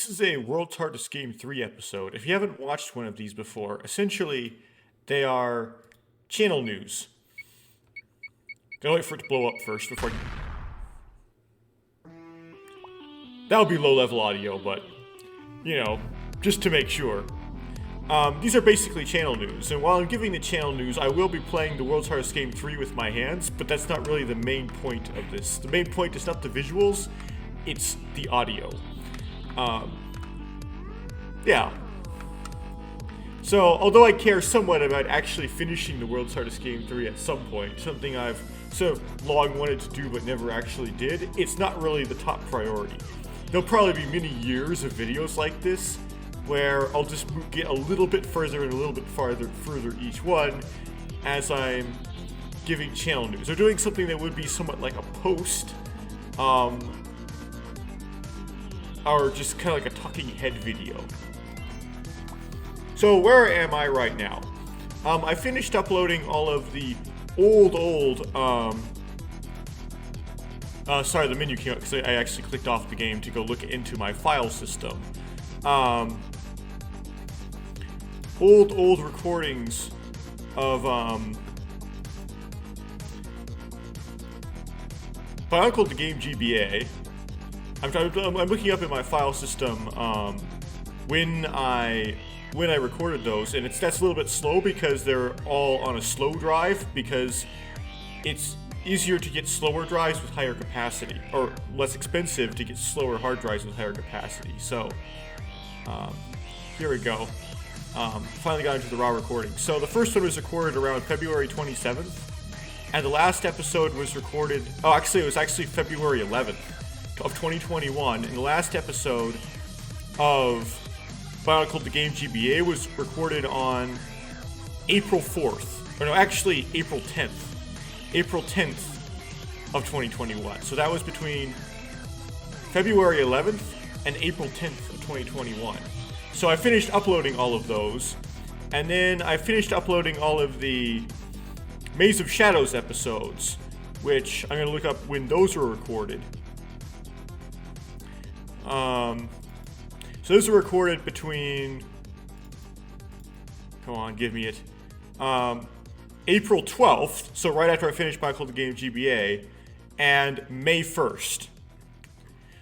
This is a World's Hardest Game 3 episode. If you haven't watched one of these before, essentially they are channel news. Gotta wait for it to blow up first before that would be low-level audio, but, you know, just to make sure. These are basically channel news, and while I'm giving the channel news, I will be playing the World's Hardest Game 3 with my hands, but that's not really the main point of this. The main point is not the visuals, it's the audio. Yeah. So, although I care somewhat about actually finishing the World's Hardest Game 3 at some point, something I've sort of long wanted to do but never actually did, it's not really the top priority. There'll probably be many years of videos like this, where I'll just get a little bit further and a little bit further each one as I'm giving channel news. Or doing something that would be somewhat like a post, or just kind of like a talking head video. So where am I right now? I finished uploading all of the sorry, the menu came up because I actually clicked off the game to go look into my file system. Old recordings of Bionicle the Game GBA. I'm looking up in my file system when I recorded those, and that's a little bit slow because they're all on a slow drive, because it's easier to get slower drives with higher capacity, or less expensive to get slower hard drives with higher capacity. So here we go. Finally got into the raw recording. So the first one was recorded around February 27th, and the last episode was recorded, it was actually February 11th of 2021, and the last episode of Bionicle the Game GBA was recorded on April 4th, or no, actually April 10th of 2021. So that was between February 11th and April 10th of 2021. So I finished uploading all of those, and then I finished uploading all of the Maze of Shadows episodes, which I'm going to look up when those were recorded. So those were recorded between, come on, give me it, April 12th, so right after I finished Bionicle the Game GBA, and May 1st.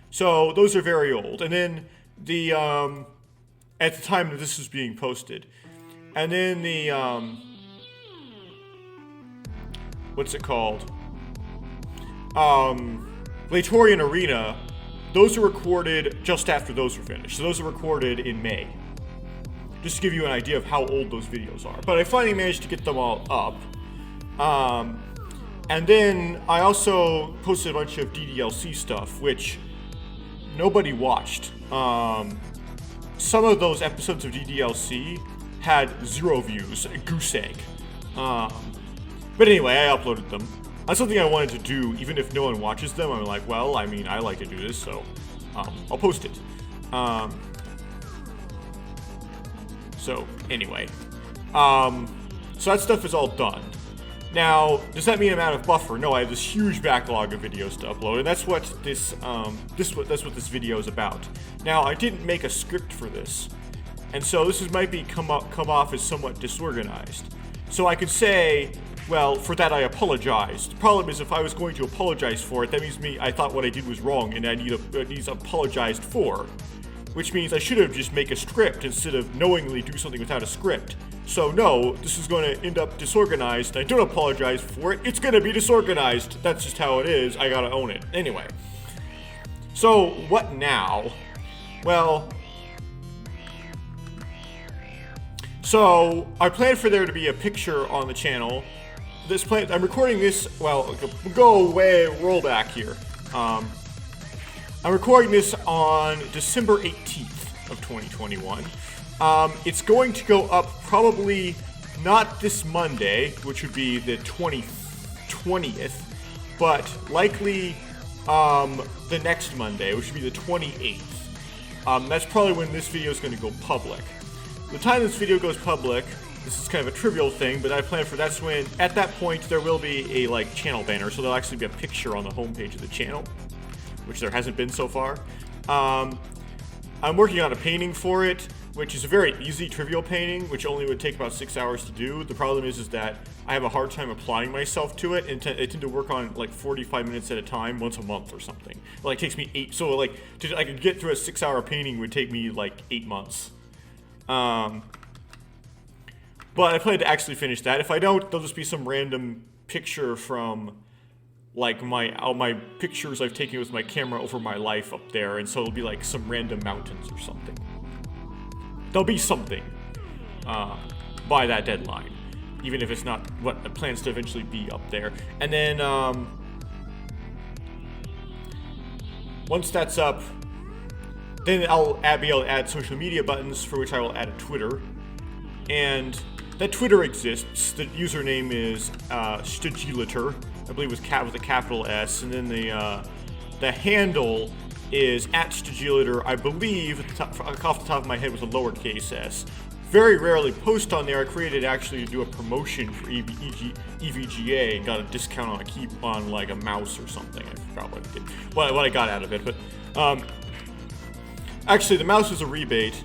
So those are very old. And then the, at the time that this was being posted. And then the, what's it called? Latorian Arena, those were recorded just after those were finished. So those were recorded in May. Just to give you an idea of how old those videos are. But I finally managed to get them all up. And then I also posted a bunch of DDLC stuff, which nobody watched. Some of those episodes of DDLC had 0 views, a goose egg. But anyway, I uploaded them. That's something I wanted to do, even if no one watches them. I'm like, well, I mean, I like to do this, so I'll post it. So anyway, so that stuff is all done. Now, does that mean I'm out of buffer? No, I have this huge backlog of videos to upload, and that's what that's what this video is about. Now, I didn't make a script for this, and so this might come off as somewhat disorganized. So I could say, well, for that I apologized. The problem is, if I was going to apologize for it, that means I thought what I did was wrong, and it needs apologized for. Which means I should have just make a script instead of knowingly do something without a script. So no, this is going to end up disorganized. I don't apologize for it. It's going to be disorganized. That's just how it is. I gotta own it. Anyway. So, what now? Well, so I plan for there to be a picture on the channel. I'm recording this, well, roll back here. I'm recording this on December 18th of 2021. It's going to go up probably not this Monday, which would be the 20th, but likely the next Monday, which would be the 28th. That's probably when this video is going to go public. The time this video goes public, this is kind of a trivial thing, but I plan for that's when, at that point, there will be a channel banner, so there'll actually be a picture on the homepage of the channel, which there hasn't been so far. I'm working on a painting for it, which is a very easy, trivial painting, which only would take about 6 hours to do. The problem is that I have a hard time applying myself to it, and I tend to work on like 45 minutes at a time, once a month or something. Like, it takes me 8, so like, I could get through a 6-hour painting would take me like 8 months. But I plan to actually finish that. If I don't, there'll just be some random picture from like all my pictures I've taken with my camera over my life up there, and so it'll be like some random mountains or something. There'll be something by that deadline, even if it's not what it plans to eventually be up there. And then once that's up, then I'll be able to add social media buttons, for which I will add a Twitter. And that Twitter exists. The username is Stagulator, I believe with a capital S, and then the handle is @Stagulator, I believe, off the top of my head, with a lowercase s. Very rarely post on there. I created actually to do a promotion for EVGA and got a discount on like a mouse or something. I forgot what I did, what I got out of it, but actually the mouse was a rebate.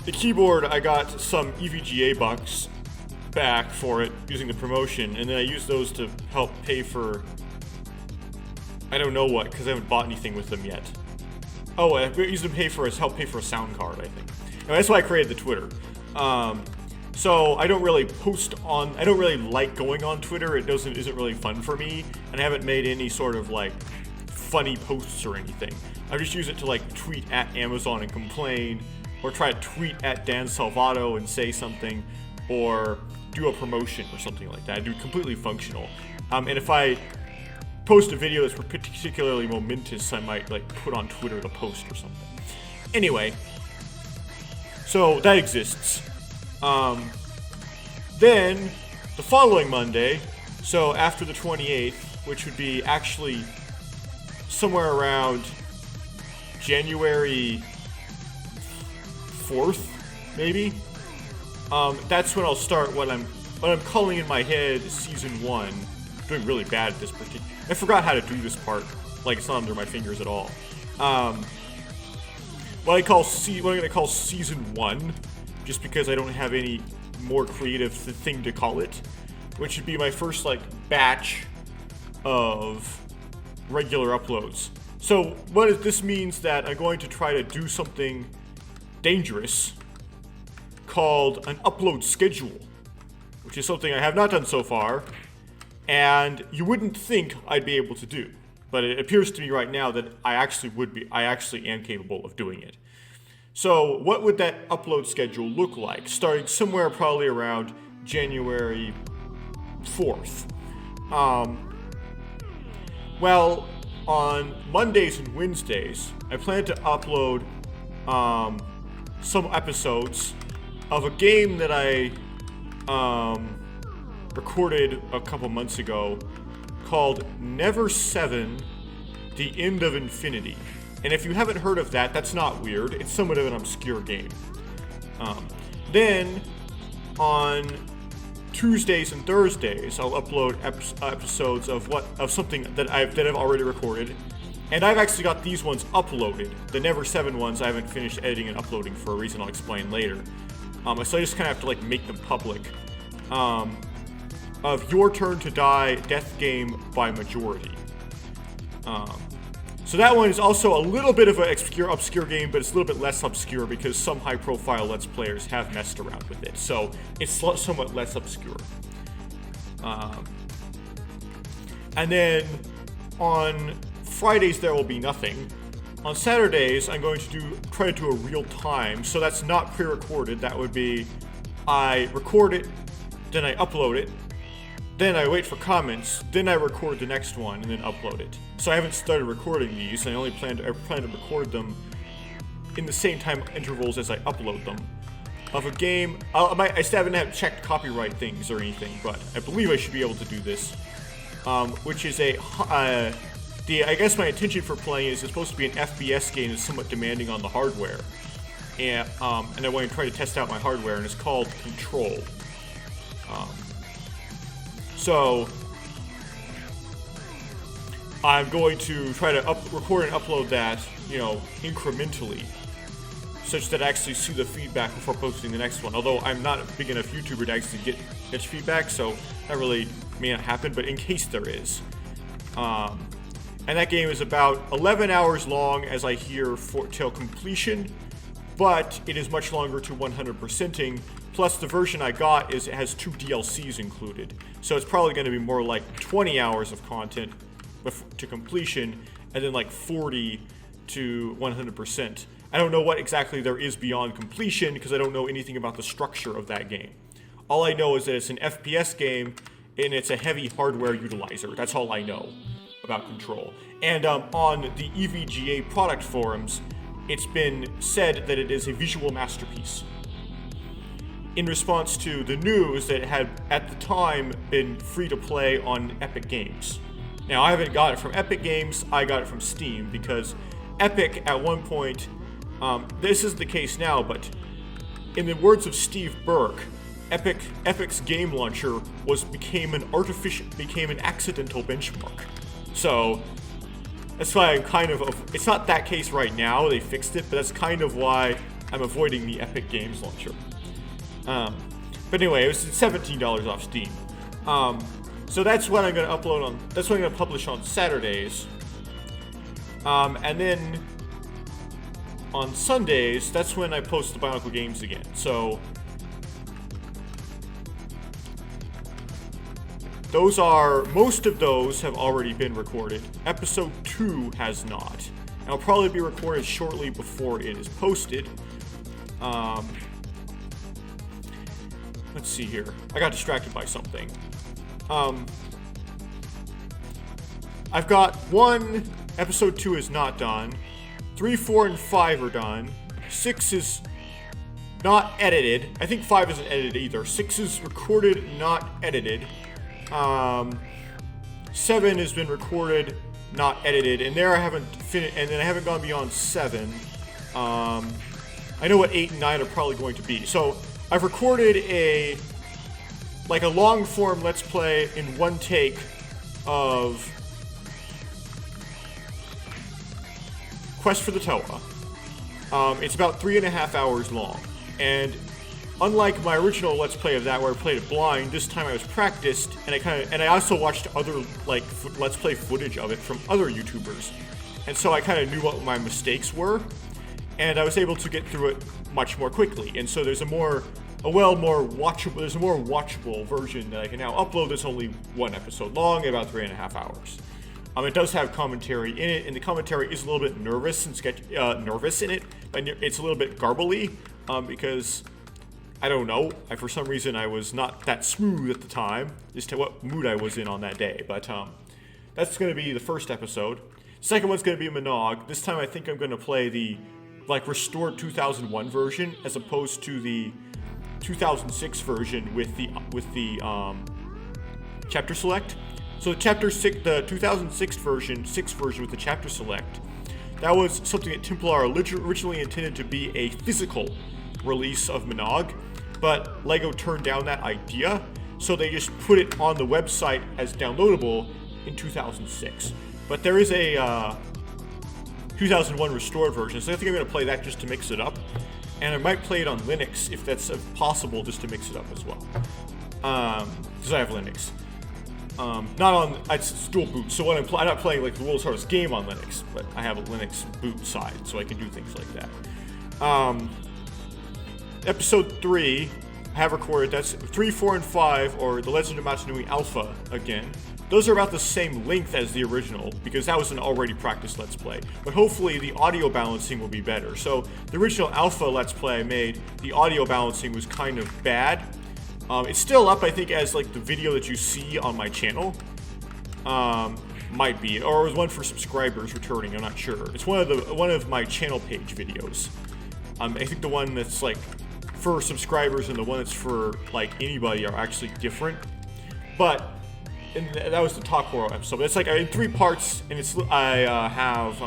The keyboard, I got some EVGA bucks back for it using the promotion, and then I used those to help pay for I don't know what, because I haven't bought anything with them yet. Oh, I used them to help pay for a sound card, I think. Anyway, that's why I created the Twitter. So I don't really I don't really like going on Twitter. It isn't really fun for me, and I haven't made any sort of like funny posts or anything. I just use it to like tweet at Amazon and complain, or try to tweet at Dan Salvato and say something, or do a promotion or something like that. I do completely functional. And if I post a video that's particularly momentous, I might like put on Twitter the post or something. Anyway, so that exists. Then the following Monday, so after the 28th, which would be actually somewhere around January 4th, maybe. That's when I'll start what I'm calling in my head Season 1. I'm doing really bad at this particular. I forgot how to do this part. Like, it's not under my fingers at all. What I'm going to call Season 1, just because I don't have any more creative thing to call it, which would be my first like batch of regular uploads. So this means that I'm going to try to do something dangerous called an upload schedule, which is something I have not done so far, and you wouldn't think I'd be able to do, but it appears to me right now that I actually am capable of doing it. So what would that upload schedule look like, starting somewhere probably around January 4th? Well, on Mondays and Wednesdays, I plan to upload some episodes of a game that I recorded a couple months ago called Never 7: The End of Infinity. And if you haven't heard of that, that's not weird. It's somewhat of an obscure game. Then on Tuesdays and Thursdays, I'll upload episodes of something that I've already recorded, and I've actually got these ones uploaded. The Never 7 ones I haven't finished editing and uploading for a reason I'll explain later. So I just kind of have to like make them public. Of Your Turn to Die, Death Game by Majority. So that one is also a little bit of an obscure game, but it's a little bit less obscure because some high-profile Let's Players have messed around with it, so it's somewhat less obscure. And then on Fridays there will be nothing. On Saturdays I'm going to try to do a real time, so that's not pre-recorded. That would be I record it, then I upload it, then I wait for comments, then I record the next one, and then upload it. So I haven't started recording these, and I plan to record them in the same time intervals as I upload them. Of a game, I still haven't checked copyright things or anything, but I believe I should be able to do this. Which is I guess my intention for playing is it's supposed to be an FPS game that's somewhat demanding on the hardware. And I want to try to test out my hardware, and it's called Control. So I'm going to try to record and upload that, incrementally. such that I actually see the feedback before posting the next one. Although I'm not a big enough YouTuber to actually get feedback, so that really may not happen, but in case there is. And that game is about 11 hours long, as I hear, till completion, but it is much longer to 100%ing. Plus, the version I got it has 2 DLCs included, so it's probably going to be more like 20 hours of content to completion, and then like 40 to 100%. I don't know what exactly there is beyond completion because I don't know anything about the structure of that game. All I know is that it's an FPS game and it's a heavy hardware utilizer. That's all I know about Control. And on the EVGA product forums, it's been said that it is a visual masterpiece. In response to the news that it had, at the time, been free to play on Epic Games. Now, I haven't got it from Epic Games, I got it from Steam, because Epic, at one point, this is the case now, but in the words of Steve Burke, Epic's game launcher became an accidental benchmark. So, that's why I'm kind of, it's not that case right now, they fixed it, but that's kind of why I'm avoiding the Epic Games launcher. But anyway, it was $17 off Steam. So that's what I'm going to upload on, that's what I'm going to publish on Saturdays. And then on Sundays, that's when I post the Bionicle games again. So most of those have already been recorded. Episode 2 has not. And it'll probably be recorded shortly before it is posted. Let's see here. I got distracted by something. I've got episode 2 is not done. 3, 4, and 5 are done. 6 is not edited. I think 5 isn't edited either. 6 is recorded, not edited. 7 has been recorded, not edited, and there I haven't finished, and then I haven't gone beyond 7. I know what 8 and 9 are probably going to be. So I've recorded a long form Let's Play in one take of Quest for the Toa. It's about 3.5 hours long, and unlike my original Let's Play of that where I played it blind, this time I was practiced, and I also watched other Let's Play footage of it from other YouTubers, and so I kind of knew what my mistakes were, and I was able to get through it much more quickly. And so there's a more watchable version that I can now upload that's only 1 episode long, about 3.5 hours. It does have commentary in it, and the commentary is a little bit nervous in it, and it's a little bit garbly, because I don't know, for some reason I was not that smooth at the time, as to what mood I was in on that day, but that's going to be the first episode. Second one's going to be MNOLG. This time I think I'm going to play the restored 2001 version as opposed to the 2006 version with the chapter select. So the 2006 version, 6 version with the chapter select, that was something that Templar originally intended to be a physical release of MNOLG, but LEGO turned down that idea, so they just put it on the website as downloadable in 2006. But there is a 2001 restored version, so I think I'm going to play that just to mix it up, and I might play it on Linux if that's possible, just to mix it up as well, because I have Linux. It's dual boot, so when I'm not playing the world's hardest game on Linux, but I have a Linux boot side, so I can do things like that. Episode 3, I have recorded, that's 3, 4, and 5, or The Legend of Matanui Alpha again. Those are about the same length as the original, because that was an already practiced Let's Play. But hopefully the audio balancing will be better. So the original Alpha Let's Play I made, the audio balancing was kind of bad. It's still up, I think, as the video that you see on my channel. Might be, or it was one for subscribers returning, I'm not sure. It's one of my channel page videos. I think the one that's for subscribers and the one that's for anybody are actually different. But that was the Talk Horror episode. It's in 3 parts, and I have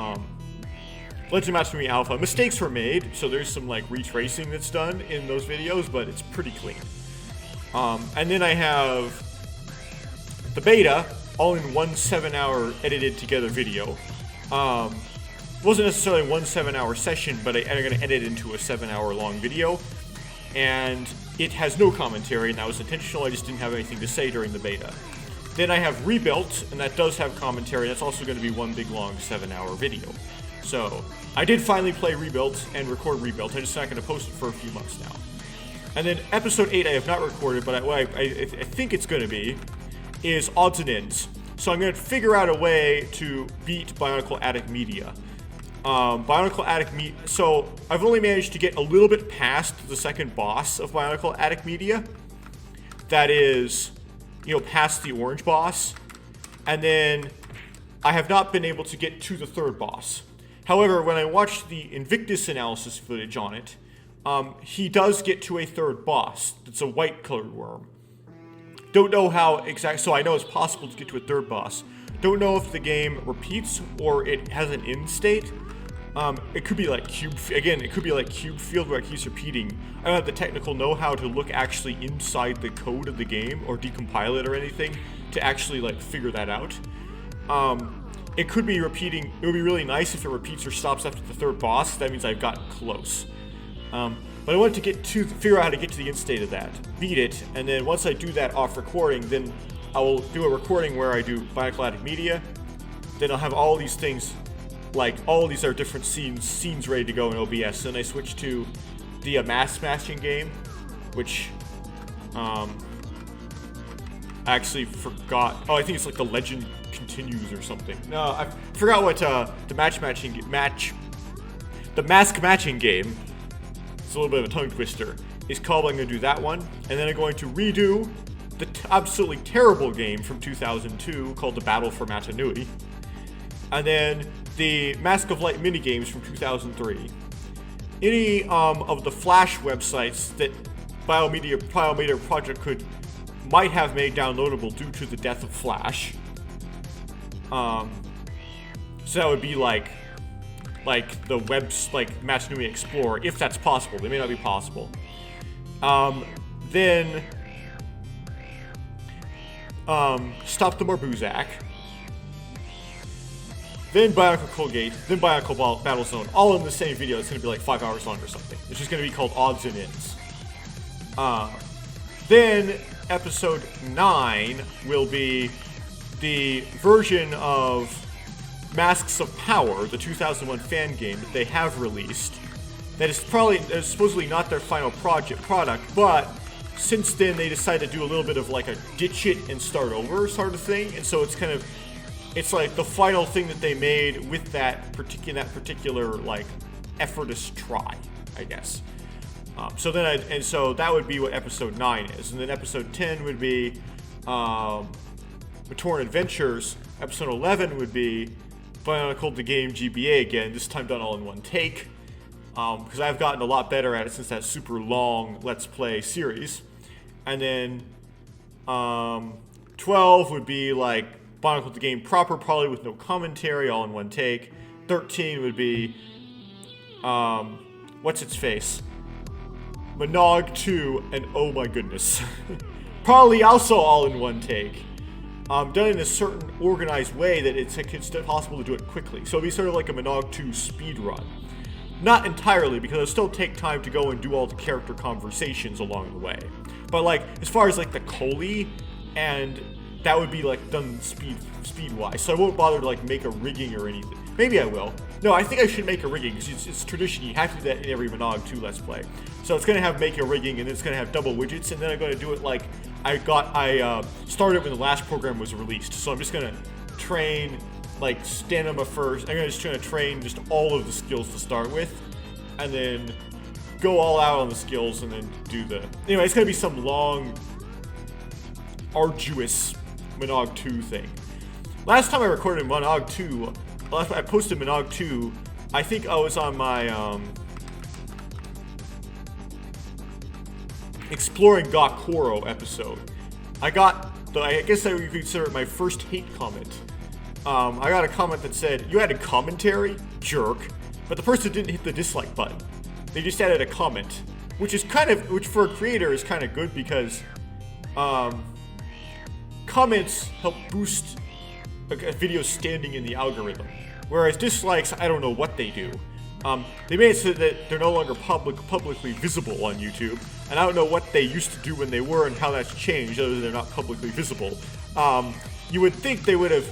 Legend of Matanui Alpha. Mistakes were made, so there's some retracing that's done in those videos, but it's pretty clean. And then I have the beta, all in one 7-hour edited together video. wasn't necessarily one 7-hour session, but I'm going to edit it into a 7-hour long video. And it has no commentary, and that was intentional. I just didn't have anything to say during the beta. Then I have Rebuilt, and that does have commentary. That's also going to be one big long 7-hour video. So I did finally play Rebuilt and record Rebuilt. I'm just not going to post it for a few months now. And then episode 8 I have not recorded, but what I think it's going to be is Odds and Ends. So I'm going to figure out a way to beat Bionicle Attic Media. Bionicle Attic Media. So I've only managed to get a little bit past the second boss of Bionicle Attic Media. That is, past the orange boss. And then I have not been able to get to the third boss. However, when I watched the Invictus analysis footage on it, he does get to a third boss. It's a white colored worm. Don't know how exact, so I know it's possible to get to a third boss. Don't know if the game repeats or it has an end state. It could be like it could be like Cube Field where it keeps repeating. I don't have the technical know-how to look actually inside the code of the game or decompile it or anything to actually like figure that out. It could be repeating. It would be really nice if it repeats or stops after the third boss. That means I've gotten close. But I wanted to figure out how to get to the end state of that, beat it, and then once I do that off recording, then I will do a recording where I do Bionicle Attic Media. Then I'll have all these things, like all of these are different scenes ready to go in OBS. Then I switch to the mask matching game, which I actually forgot. Oh, I think it's like the Legend Continues or something. No, I forgot what the mask matching game. It's a little bit of a tongue twister. Is called. I'm going to do that one, and then I'm going to redo the absolutely terrible game from 2002 called The Battle for Matanui, and then the Mask of Light minigames from 2003. Any of the Flash websites that Biomedia Project might have made downloadable due to the death of Flash. So that would be like the webs, like Matanui Explorer, if that's possible. They may not be possible. Then Stop the Marbuzak. Then Bionicle Colgate. Then Bionicle Battle Zone. All in the same video. It's going to be like 5 hours long or something. It's just going to be called Odds and Ends. Then episode 9 will be the version of Masks of Power, the 2001 fan game that they have released. That is supposedly not their final product, but since then they decided to do a little bit of like a ditch it and start over sort of thing, and so it's like the final thing that they made with that particular like effortless try, I guess. So that would be what episode 9 is, and then episode 10 would be Matoran Adventures. Episode 11 would be Bionicle the Game GBA again, this time done all in one take, because I've gotten a lot better at it since that super long Let's Play series. And then 12 would be like Bionicle the Game proper, probably with no commentary, all in one take. 13 would be what's its face? MNOLG 2, and oh my goodness. Probably also all in one take. Done in a certain organized way that it's possible to do it quickly. So it'll be sort of like a MNOLG 2 speed run. Not entirely, because it'll still take time to go and do all the character conversations along the way. But like, as far as like the Coley, and that would be like done speed-wise. So I won't bother to like make a rigging or anything. Maybe I will. No, I think I should make a rigging, because it's tradition. You have to do that in every MNOLG 2 Let's Play. So it's going to have make a rigging, and then it's going to have double widgets, and then I'm going to do it like I started when the last program was released. So I'm just going to train like stamina first. I'm just going to train just all of the skills to start with, and then go all out on the skills, and then do the... Anyway, it's going to be some long, arduous MNOLG 2 thing. Last time I recorded MNOLG 2, I posted MNOLG 2, I think I was on my Exploring Gakoro episode. I guess I would consider it my first hate comment. I got a comment that said, "You added commentary? Jerk." But the person didn't hit the dislike button. They just added a comment. Which for a creator is kind of good, because comments help boost a video standing in the algorithm. Whereas dislikes, I don't know what they do. They made it so that they're no longer publicly visible on YouTube, and I don't know what they used to do when they were and how that's changed, other than they're not publicly visible. You would think they would have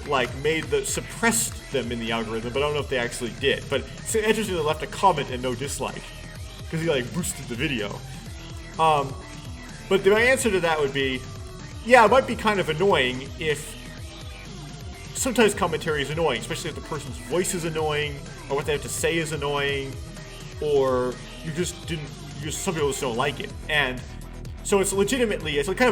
suppressed them in the algorithm, but I don't know if they actually did. But it's interesting they left a comment and no dislike, because he boosted the video. But my answer to that would be, yeah, it might be kind of annoying if sometimes commentary is annoying, especially if the person's voice is annoying, or what they have to say is annoying, or some people just don't like it. And so it's kind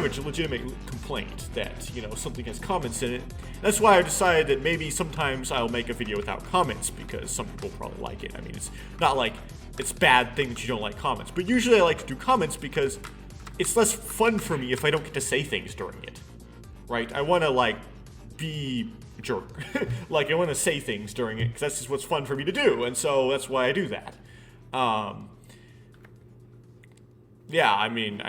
of a legitimate complaint that, something has comments in it. That's why I decided that maybe sometimes I'll make a video without comments, because some people probably like it. I mean, it's not like it's a bad thing that you don't like comments, but usually I like to do comments because it's less fun for me if I don't get to say things during it, right? I want to, be a jerk. I want to say things during it, because that's just what's fun for me to do, and so that's why I do that. Yeah, I mean,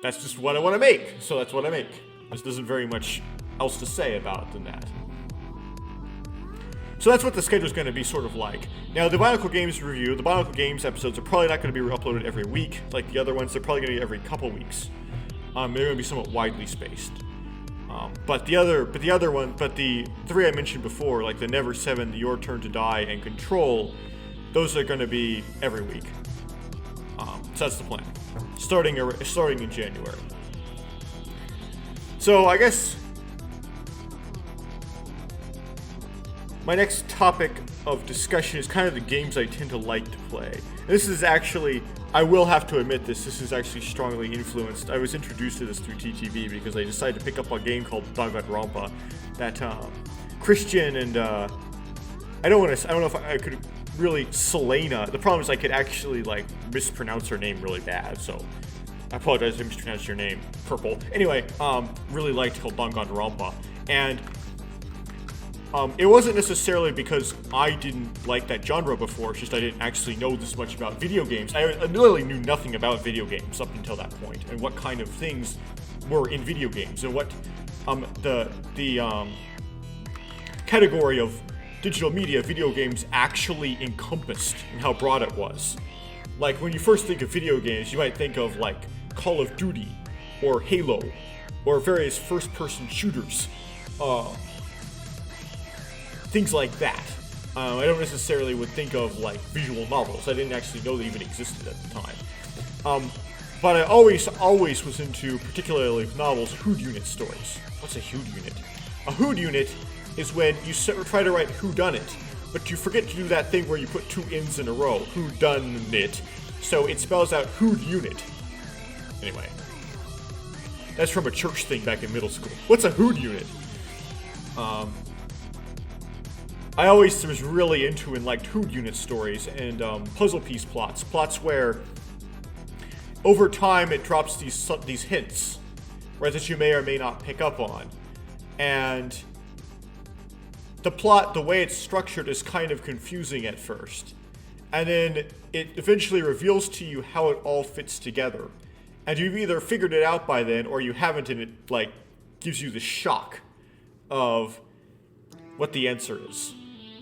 that's just what I want to make, so that's what I make. There isn't very much else to say about it than that. So that's what the schedule's going to be sort of like. Now, the Bionicle Games review, the Bionicle Games episodes are probably not going to be uploaded every week like the other ones. They're probably going to be every couple weeks. They're going to be somewhat widely spaced. But the three I mentioned before, like the Never 7, the Your Turn to Die, and Control, those are going to be every week. So that's the plan, starting in January. So I guess my next topic of discussion is kind of the games I tend to like to play. And this is actually, I will have to admit this is actually strongly influenced. I was introduced to this through TTV because I decided to pick up a game called Danganronpa that Christian and I don't know if I could really Selena. The problem is I could actually mispronounce her name really bad, so I apologize if I mispronounced your name. Purple. Anyway, really liked called Danganronpa, and it wasn't necessarily because I didn't like that genre before, it's just I didn't actually know this much about video games. I literally knew nothing about video games up until that point, and what kind of things were in video games, and what the category of digital media video games actually encompassed, and how broad it was. Like, when you first think of video games, you might think of Call of Duty, or Halo, or various first-person shooters. Things like that. I don't necessarily would think of visual novels. I didn't actually know they even existed at the time. But I always was into, particularly with novels, hood unit stories. What's a hood unit? A hood unit is when you try to write whodunit, but you forget to do that thing where you put two N's in a row. Whodunit. So it spells out hood unit. Anyway. That's from a church thing back in middle school. What's a hood unit? I always was really into and liked hood unit stories and puzzle piece plots where over time it drops these hints, right, that you may or may not pick up on, and the plot, the way it's structured, is kind of confusing at first, and then it eventually reveals to you how it all fits together, and you've either figured it out by then or you haven't, and it gives you the shock of what the answer is.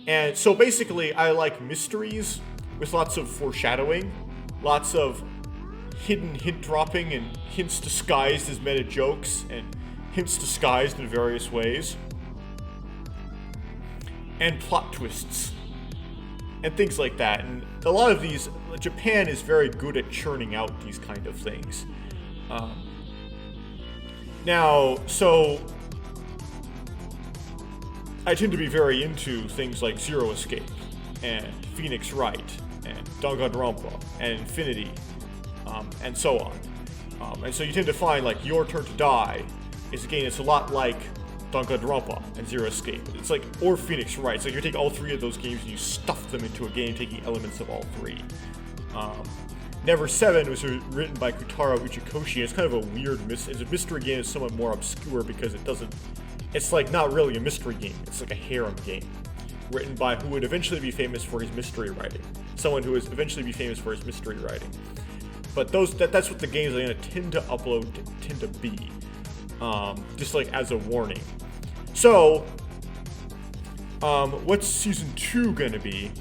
And so basically, I like mysteries with lots of foreshadowing, lots of hidden hint dropping, and hints disguised as meta jokes, and hints disguised in various ways, and plot twists, and things like that. And a lot of these, Japan is very good at churning out these kind of things. I tend to be very into things like Zero Escape, and Phoenix Wright, and Danganronpa, and Infinity, and so on. And so you tend to find Your Turn to Die is a game that's a lot like Danganronpa and Zero Escape. It's or Phoenix Wright. So you take all three of those games and you stuff them into a game taking elements of all three. Never 7 was written by Kutaro Uchikoshi. It's kind of a weird it's a mystery game. It's somewhat more obscure because it's not really a mystery game. It's a harem game, written by who would eventually be famous for his mystery writing. Someone who would eventually be famous for his mystery writing. But that's what the games I'm going to tend to upload tend to be. Just as a warning. So, What's Season 2 gonna be?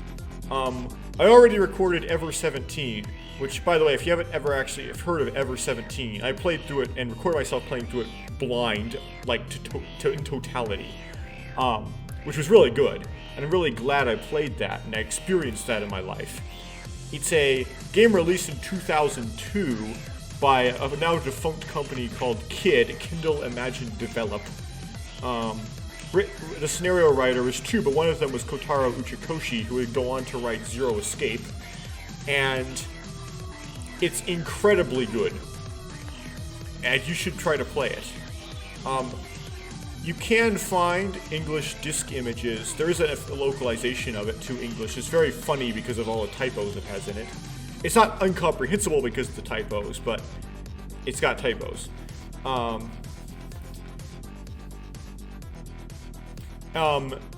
I already recorded Ever 17, which, by the way, if you haven't ever actually heard of Ever 17, I played through it and recorded myself playing through it blind, like in totality, which was really good. And I'm really glad I played that and I experienced that in my life. It's a game released in 2002 by a now defunct company called Kindle Imagine Develop. The scenario writer was two, but one of them was Kotaro Uchikoshi, who would go on to write Zero Escape. And it's incredibly good. And you should try to play it. You can find English disc images. There is a localization of it to English. It's very funny because of all the typos it has in it. It's not incomprehensible because of the typos, but it's got typos.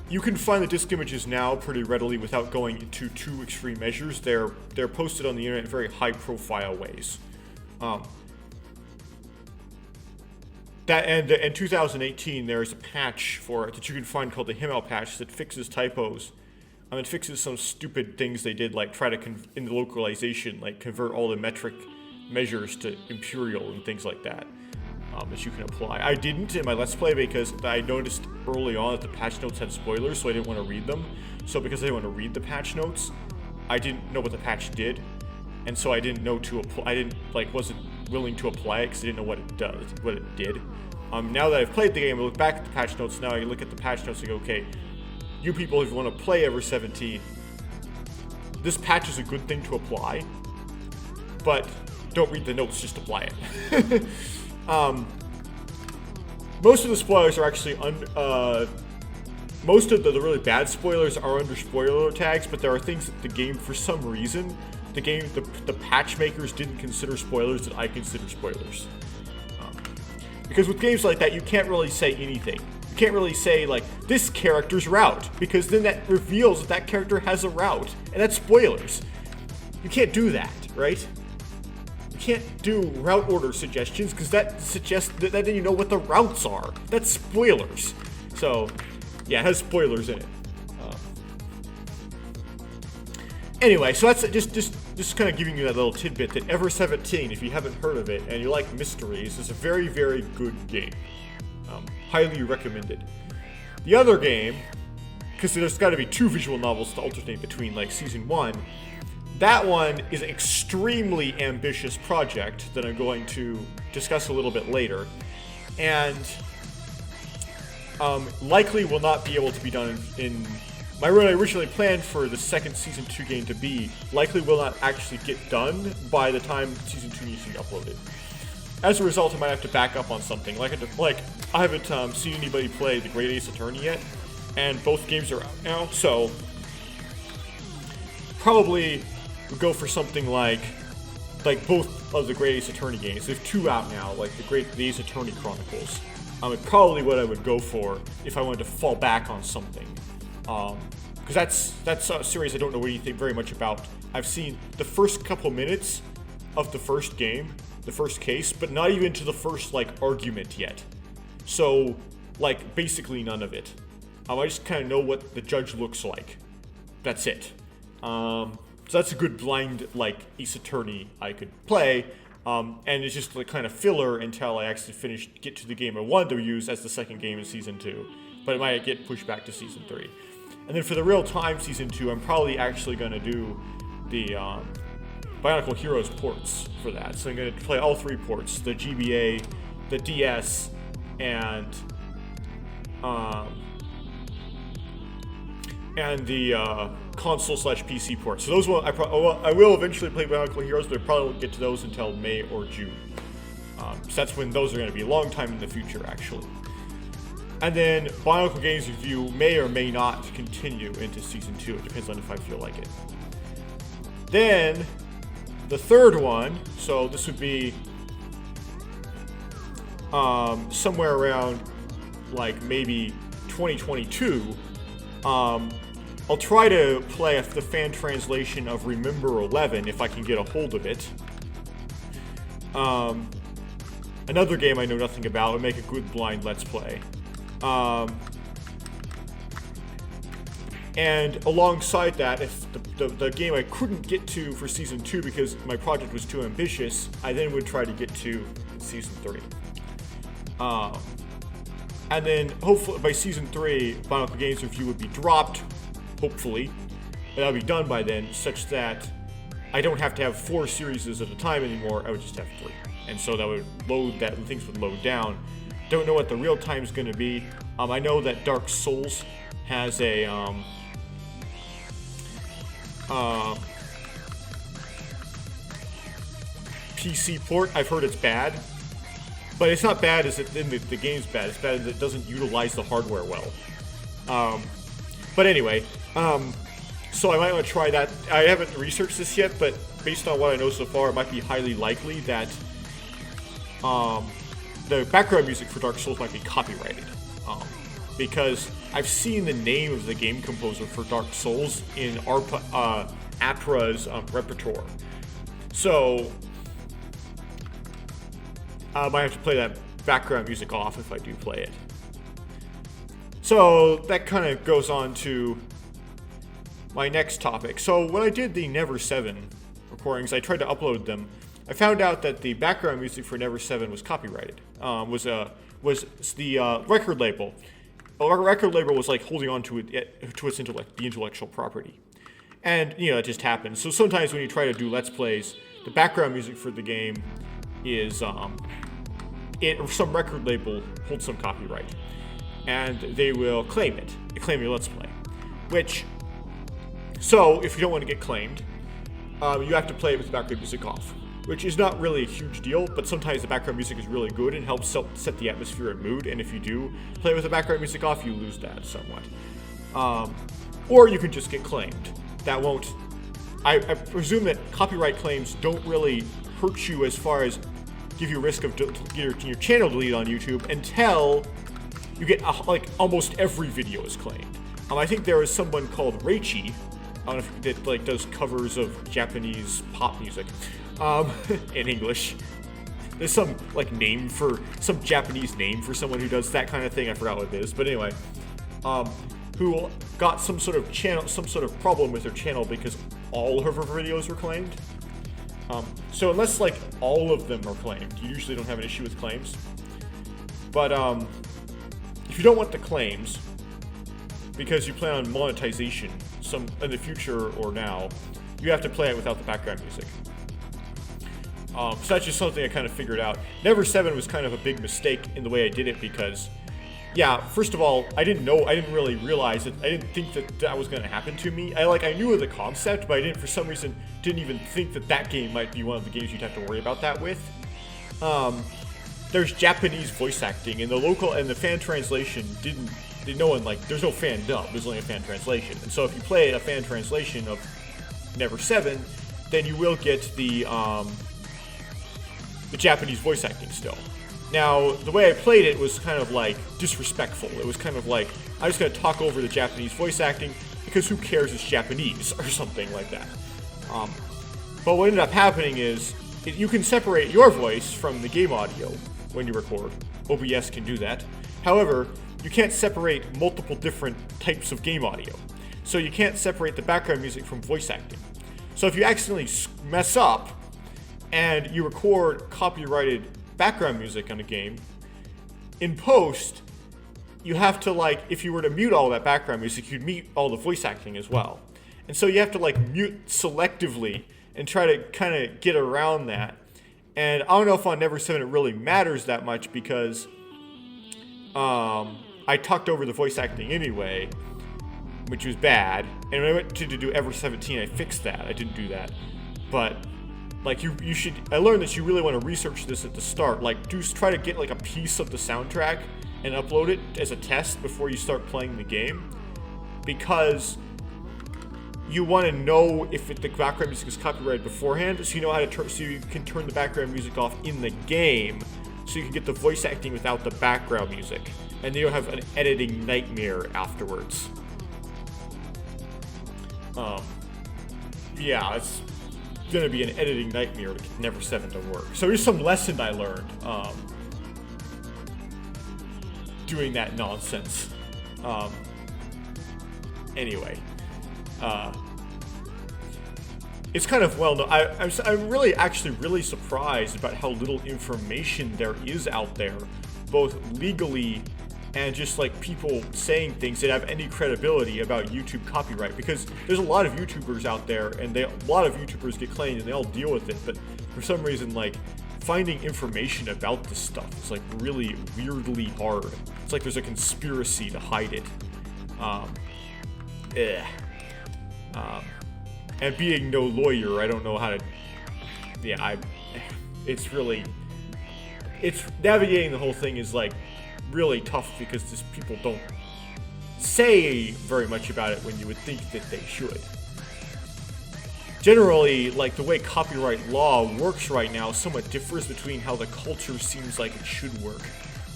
You can find the disc images now pretty readily without going into too extreme measures. They're posted on the internet in very high-profile ways. In 2018, there's a patch for it that you can find called the Himmel patch that fixes typos. It fixes some stupid things they did, like try to, in the localization, like convert all the metric measures to imperial and things like that. That you can apply. I didn't in my Let's Play because I noticed early on that the patch notes had spoilers, so I didn't want to read them. So because I didn't want to read the patch notes, I didn't know what the patch did, and so I didn't know to apply. Wasn't willing to apply it because I didn't know what it did. Now that I've played the game, I look back at the patch notes. Now I look at the patch notes and go, okay, you people, if you want to play Ever 17, this patch is a good thing to apply, but don't read the notes, just apply it. Most of the spoilers are actually most of the really bad spoilers are under spoiler tags, but there are things that the game, for some reason, the patch makers didn't consider spoilers that I consider spoilers. Because with games like that, you can't really say anything. You can't really say, like, this character's route, because then that reveals that that character has a route, and that's spoilers. You can't do that, right? You can't do route order suggestions, because that suggests that then you know what the routes are. That's spoilers. So, yeah, it has spoilers in it. Anyway, so that's just kind of giving you that little tidbit that Ever 17, if you haven't heard of it and you like mysteries, is a very, very good game. Highly recommended. The other game, because there's got to be 2 visual novels to alternate between, like Season 1, that one is an extremely ambitious project that I'm going to discuss a little bit later, and likely will not be able to be done in what I originally planned for the second Season 2 game to be, likely will not actually get done by the time Season 2 needs to be uploaded. As a result, I might have to back up on something. I haven't seen anybody play The Great Ace Attorney yet, and both games are out now, so probably would go for something like both of the Great Ace Attorney games. There's 2 out now, like the Ace Attorney Chronicles. It's probably what I would go for if I wanted to fall back on something. Because that's a series I don't know anything very much about. I've seen the first couple minutes of the first game, the first case, but not even to the first, argument yet. So, basically none of it. I just kind of know what the judge looks like. That's it. So that's a good blind, Ace Attorney I could play. And it's just kind of filler until I actually get to the game I wanted to use as the second game in Season 2. But it might get pushed back to Season 3. And then for the real-time Season 2, I'm probably actually going to do the Bionicle Heroes ports for that. So I'm going to play all 3 ports, the GBA, the DS, and the console/PC port. So those I will eventually play Bionicle Heroes, but I probably won't get to those until May or June. So that's when those are going to be a long time in the future, actually. And then Bionicle Games Review may or may not continue into Season 2. It depends on if I feel like it. Then, the third one, so this would be somewhere around, maybe 2022. I'll try to play the fan translation of Remember 11 if I can get a hold of it. Another game I know nothing about would make a good blind Let's Play. And alongside that, if the game I couldn't get to for Season 2 because my project was too ambitious, I then would try to get to Season 3. And then hopefully by Season 3, Bionicle Games Review would be dropped, hopefully, and I'll be done by then, such that I don't have to have 4 series at a time anymore, I would just have 3. And so that would load, that things would load down. Don't know what the real time is going to be. I know that Dark Souls has a PC port. I've heard it's bad, but it's not bad as the game's bad. It's bad that it doesn't utilize the hardware well. But anyway, so I might want to try that. I haven't researched this yet, but based on what I know so far, it might be highly likely that the background music for Dark Souls might be copyrighted. Because I've seen the name of the game composer for Dark Souls in APRA's repertoire. So I might have to play that background music off if I do play it. So that kind of goes on to my next topic. So when I did the Never 7 recordings, I tried to upload them. I found out that the background music for Never 7 was copyrighted. Was the record label. A record label was like holding on to its intellectual property, and it just happens. So sometimes when you try to do Let's Plays, the background music for the game is some record label holds some copyright, and they will claim it. They claim your Let's Play, so if you don't want to get claimed, you have to play it with the background music off, which is not really a huge deal, but sometimes the background music is really good and helps set the atmosphere and mood, and if you do play with the background music off, you lose that somewhat. Or you can just get claimed. That won't... I presume that copyright claims don't really hurt you as far as give you a risk of your channel deleted on YouTube until you get, almost every video is claimed. I think there is someone called Reichi, I don't know if that does covers of Japanese pop music. In English. There's some some Japanese name for someone who does that kind of thing. I forgot what it is, but anyway, who got some sort of problem with their channel because all of her videos were claimed. So unless all of them are claimed, you usually don't have an issue with claims. But if you don't want the claims because you plan on monetization in the future or now, you have to play it without the background music. So that's just something I kind of figured out. Never 7 was kind of a big mistake in the way I did it because, first of all, I didn't really realize it. I didn't think that was going to happen to me. I knew of the concept, but I for some reason, didn't even think that game might be one of the games you'd have to worry about that with. There's Japanese voice acting, and the fan translation there's no fan dub, there's only a fan translation. And so if you play a fan translation of Never 7, then you will get the Japanese voice acting still. Now, the way I played it was kind of disrespectful. It was kind of I'm just going to talk over the Japanese voice acting because who cares, it's Japanese, or something like that. But what ended up happening is you can separate your voice from the game audio when you record. OBS can do that. However, you can't separate multiple different types of game audio. So you can't separate the background music from voice acting. So if you accidentally mess up and you record copyrighted background music on a game, in post, you have to if you were to mute all that background music, you'd mute all the voice acting as well. And so you have to mute selectively and try to kind of get around that. And I don't know if on Never 7 it really matters that much because I talked over the voice acting anyway, which was bad. And when I went to do Ever 17, I fixed that. I didn't do that. But you should. I learned that you really want to research this at the start. Try to get a piece of the soundtrack and upload it as a test before you start playing the game, because you want to know if the background music is copyrighted beforehand, so you know how to so you can turn the background music off in the game, so you can get the voice acting without the background music, and then you don't have an editing nightmare afterwards. It's gonna be an editing nightmare to get Never 7 to work. So here's some lesson I learned doing that nonsense. Anyway, it's kind of well known. I'm really actually really surprised about how little information there is out there, both legally and just like people saying things that have any credibility about YouTube copyright, because there's a lot of YouTubers out there and a lot of YouTubers get claimed and they all deal with it, but for some reason, like, finding information about this stuff is like really weirdly hard. It's like there's a conspiracy to hide it. And being no lawyer, I don't know how to, it's navigating the whole thing is like really tough because just people don't say very much about it when you would think that they should. Generally, like, the way copyright law works right now somewhat differs between how the culture seems like it should work.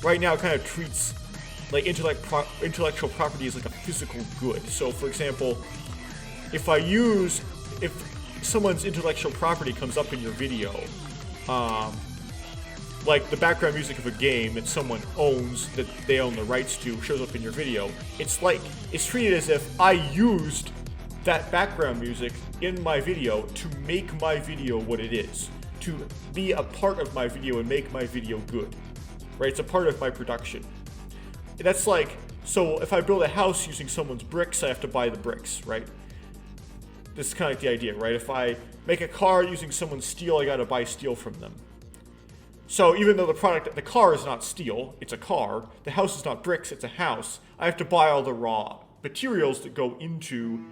Right now it kind of treats like intellectual property as like a physical good. So for example, if someone's intellectual property comes up in your video, like the background music of a game that someone owns, that they own the rights to, shows up in your video, it's treated as if I used that background music in my video to make my video what it is, to be a part of my video and make my video good, right? It's a part of my production. That's like, so if I build a house using someone's bricks, I have to buy the bricks, right? This is kind of like the idea, right? If I make a car using someone's steel, I gotta buy steel from them. So even though the car is not steel, it's a car, the house is not bricks, it's a house, I have to buy all the raw materials that go into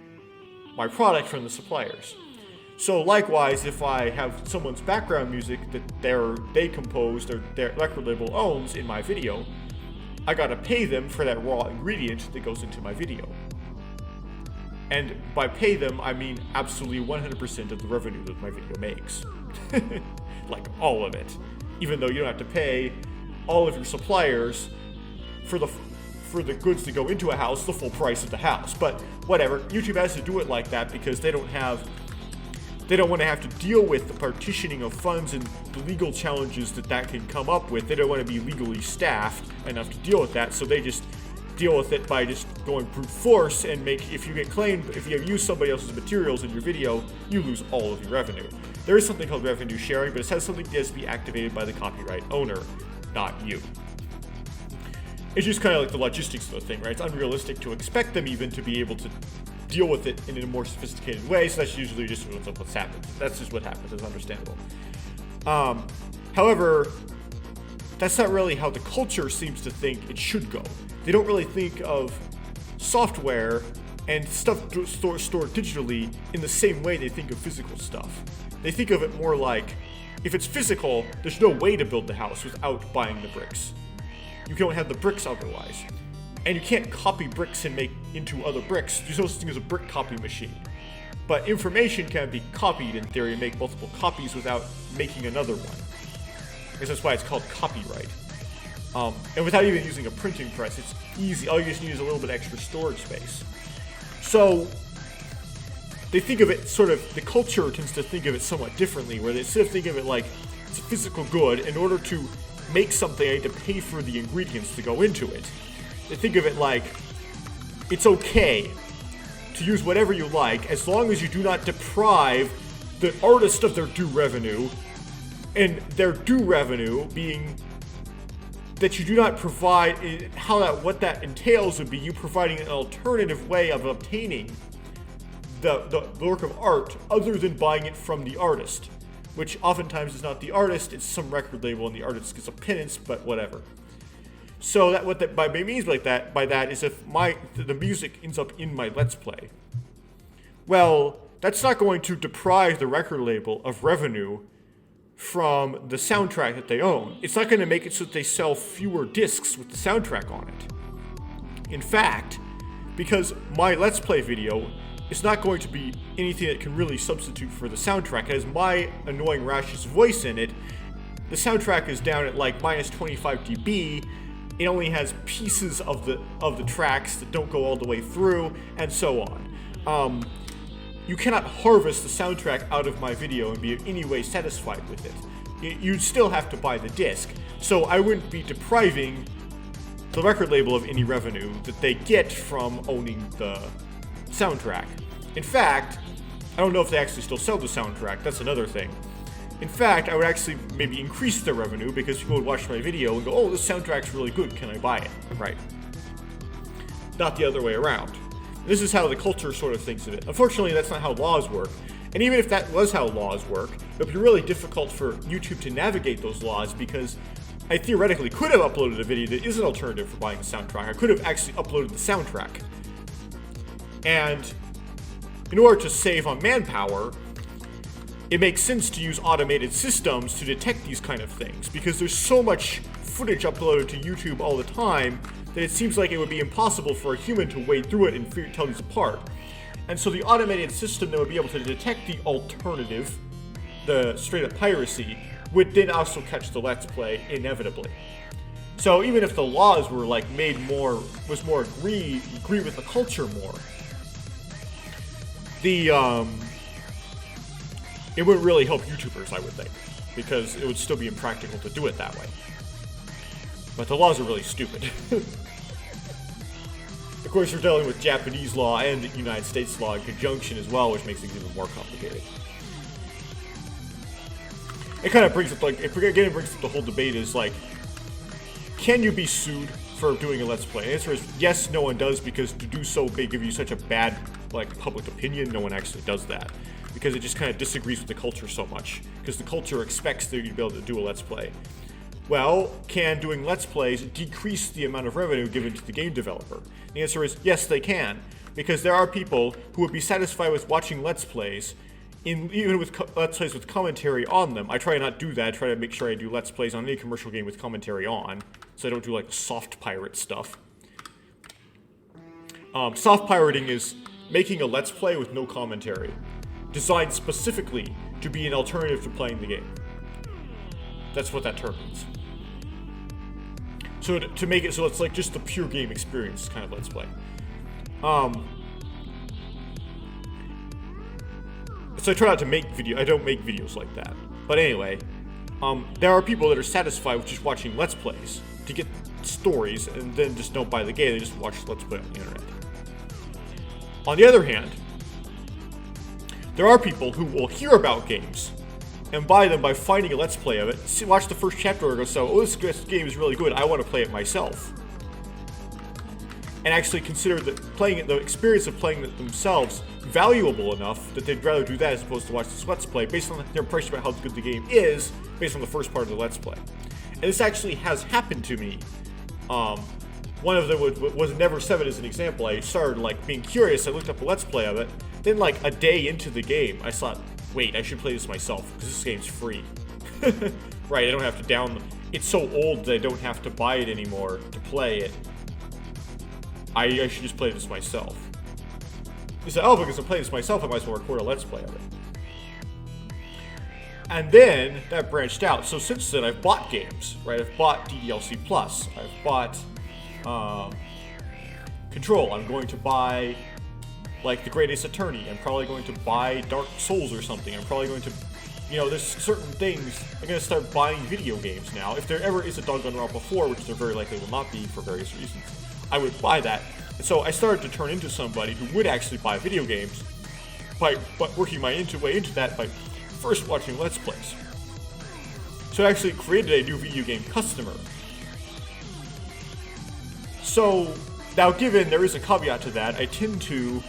my product from the suppliers. So likewise, if I have someone's background music that they composed or their record label owns in my video, I gotta pay them for that raw ingredient that goes into my video. And by pay them, I mean absolutely 100% of the revenue that my video makes. Like all of it. Even though you don't have to pay all of your suppliers for the goods that go into a house, the full price of the house. But whatever, YouTube has to do it like that because they don't want to have to deal with the partitioning of funds and the legal challenges that can come up with. They don't want to be legally staffed enough to deal with that, so they just deal with it by just going brute force and if you get claimed, if you use somebody else's materials in your video, you lose all of your revenue. There is something called revenue sharing, but it has something that has to be activated by the copyright owner, not you. It's just kind of like the logistics of the thing, right? It's unrealistic to expect them even to be able to deal with it in a more sophisticated way, so that's usually just what's happened. That's just what happens, it's understandable. However, that's not really how the culture seems to think it should go. They don't really think of software and stuff stored digitally in the same way they think of physical stuff. They think of it more like, if it's physical, there's no way to build the house without buying the bricks. You don't have the bricks otherwise. And you can't copy bricks and make into other bricks. There's no such thing as a brick copy machine. But information can be copied in theory and make multiple copies without making another one. I guess that's why it's called copyright. And without even using a printing press, it's easy. All you just need is a little bit extra storage space. So they think of it the culture tends to think of it somewhat differently, where they instead of thinking of it like it's a physical good, in order to make something, I need to pay for the ingredients to go into it. They think of it like it's okay to use whatever you like as long as you do not deprive the artist of their due revenue, and their due revenue being that you do not provide what that entails would be you providing an alternative way of obtaining the work of art other than buying it from the artist, which oftentimes is not the artist, it's some record label and the artist gets a pittance, but whatever. So what that means by that is if the music ends up in my Let's Play, well, that's not going to deprive the record label of revenue from the soundtrack that they own. It's not going to make it so that they sell fewer discs with the soundtrack on it. In fact, because my Let's Play video is not going to be anything that can really substitute for the soundtrack. It has my annoying Rash's voice in it. The soundtrack is down at like minus 25 dB. It only has pieces of the tracks that don't go all the way through, and so on. You cannot harvest the soundtrack out of my video and be in any way satisfied with it. You'd still have to buy the disc, so I wouldn't be depriving the record label of any revenue that they get from owning the soundtrack. In fact, I don't know if they actually still sell the soundtrack, that's another thing. In fact, I would actually maybe increase their revenue because people would watch my video and go, oh, this soundtrack's really good, can I buy it? Right. Not the other way around. This is how the culture sort of thinks of it. Unfortunately, that's not how laws work. And even if that was how laws work, it would be really difficult for YouTube to navigate those laws because I theoretically could have uploaded a video that is an alternative for buying a soundtrack. I could have actually uploaded the soundtrack. And in order to save on manpower, it makes sense to use automated systems to detect these kind of things because there's so much footage uploaded to YouTube all the time that it seems like it would be impossible for a human to wade through it and tell these apart. And so the automated system that would be able to detect the alternative, the straight up piracy, would then also catch the Let's Play inevitably. So even if the laws were like made more, agree with the culture more, it wouldn't really help YouTubers, I would think, because it would still be impractical to do it that way. But the laws are really stupid. Of course, you're dealing with Japanese law and United States law in conjunction as well, which makes things even more complicated. It kind of brings up, like, again, brings up the whole debate is, like, can you be sued for doing a Let's Play? The answer is yes, no one does, because to do so may give you such a bad, like, public opinion, no one actually does that. Because it just kind of disagrees with the culture so much. Because the culture expects that you'd be able to do a Let's Play. Well, can doing Let's Plays decrease the amount of revenue given to the game developer? The answer is yes, they can. Because there are people who would be satisfied with watching Let's Plays, even with Let's Plays with commentary on them. I try to not do that. I try to make sure I do Let's Plays on any commercial game with commentary on. So I don't do like soft pirate stuff. Soft pirating is making a Let's Play with no commentary, designed specifically to be an alternative to playing the game. That's what that term means. So to make it so it's like just the pure game experience kind of Let's Play. So I try not to make I don't make videos like that. But anyway, there are people that are satisfied with just watching Let's Plays to get stories and then just don't buy the game, they just watch Let's Play on the internet. On the other hand, there are people who will hear about games and buy them by finding a Let's Play of it, watch the first chapter and go, so, oh, this game is really good, I want to play it myself. And actually consider the experience of playing it themselves valuable enough that they'd rather do that as opposed to watch this Let's Play based on their impression about how good the game is based on the first part of the Let's Play. And this actually has happened to me. One of them was Never 7 as an example. I started like being curious, I looked up a Let's Play of it, then like a day into the game, I thought, wait, I should play this myself, because this game's free. Right, I don't have to download. It's so old that I don't have to buy it anymore to play it. I should just play this myself. He said, oh, because I'm playing this myself, I might as well record a Let's Play of it. And then, that branched out. So since then, I've bought games, right? I've bought DDLC Plus. I've bought Control. I'm going to buy like The Great Ace Attorney. I'm probably going to buy Dark Souls or something. I'm probably going to, there's certain things. I'm going to start buying video games now. If there ever is a Danganronpa 4, which there very likely will not be for various reasons, I would buy that. And so I started to turn into somebody who would actually buy video games by working my way into that by first watching Let's Plays. So I actually created a new video game customer. So now, given there is a caveat to that, I tend to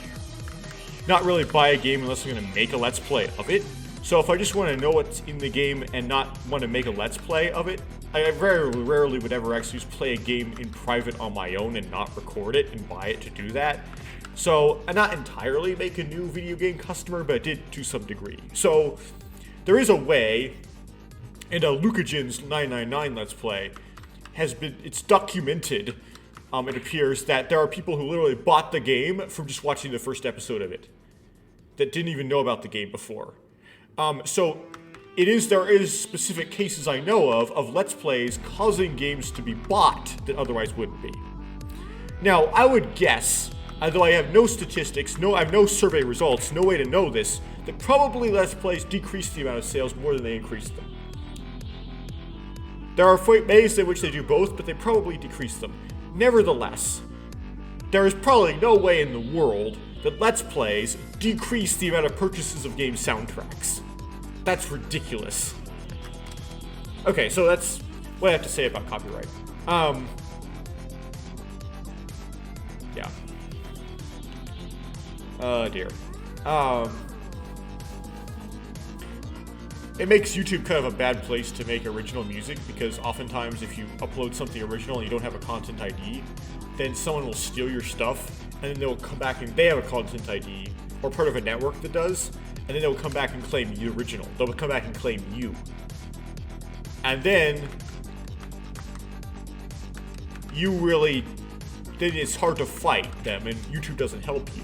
not really buy a game unless I'm going to make a Let's Play of it. So if I just want to know what's in the game and not want to make a Let's Play of it, I very rarely would ever actually just play a game in private on my own and not record it and buy it to do that. So I not entirely make a new video game customer, but I did to some degree. So there is a way, and Lukagen's 999 Let's Play it's documented. It appears that there are people who literally bought the game from just watching the first episode of it, that didn't even know about the game before. So there is specific cases I know of Let's Plays causing games to be bought that otherwise wouldn't be. Now, I would guess, although I have no statistics, I have no survey results, no way to know this, that probably Let's Plays decrease the amount of sales more than they increase them. There are ways in which they do both, but they probably decrease them. Nevertheless, there is probably no way in the world that Let's Plays decrease the amount of purchases of game soundtracks. That's ridiculous. Okay, so that's what I have to say about copyright. Yeah. Oh dear. It makes YouTube kind of a bad place to make original music, because oftentimes if you upload something original and you don't have a content ID, then someone will steal your stuff, and then they'll come back and they have a content ID, or part of a network that does, and then they'll come back and claim the original. They'll come back and claim you. And then then it's hard to fight them, and YouTube doesn't help you.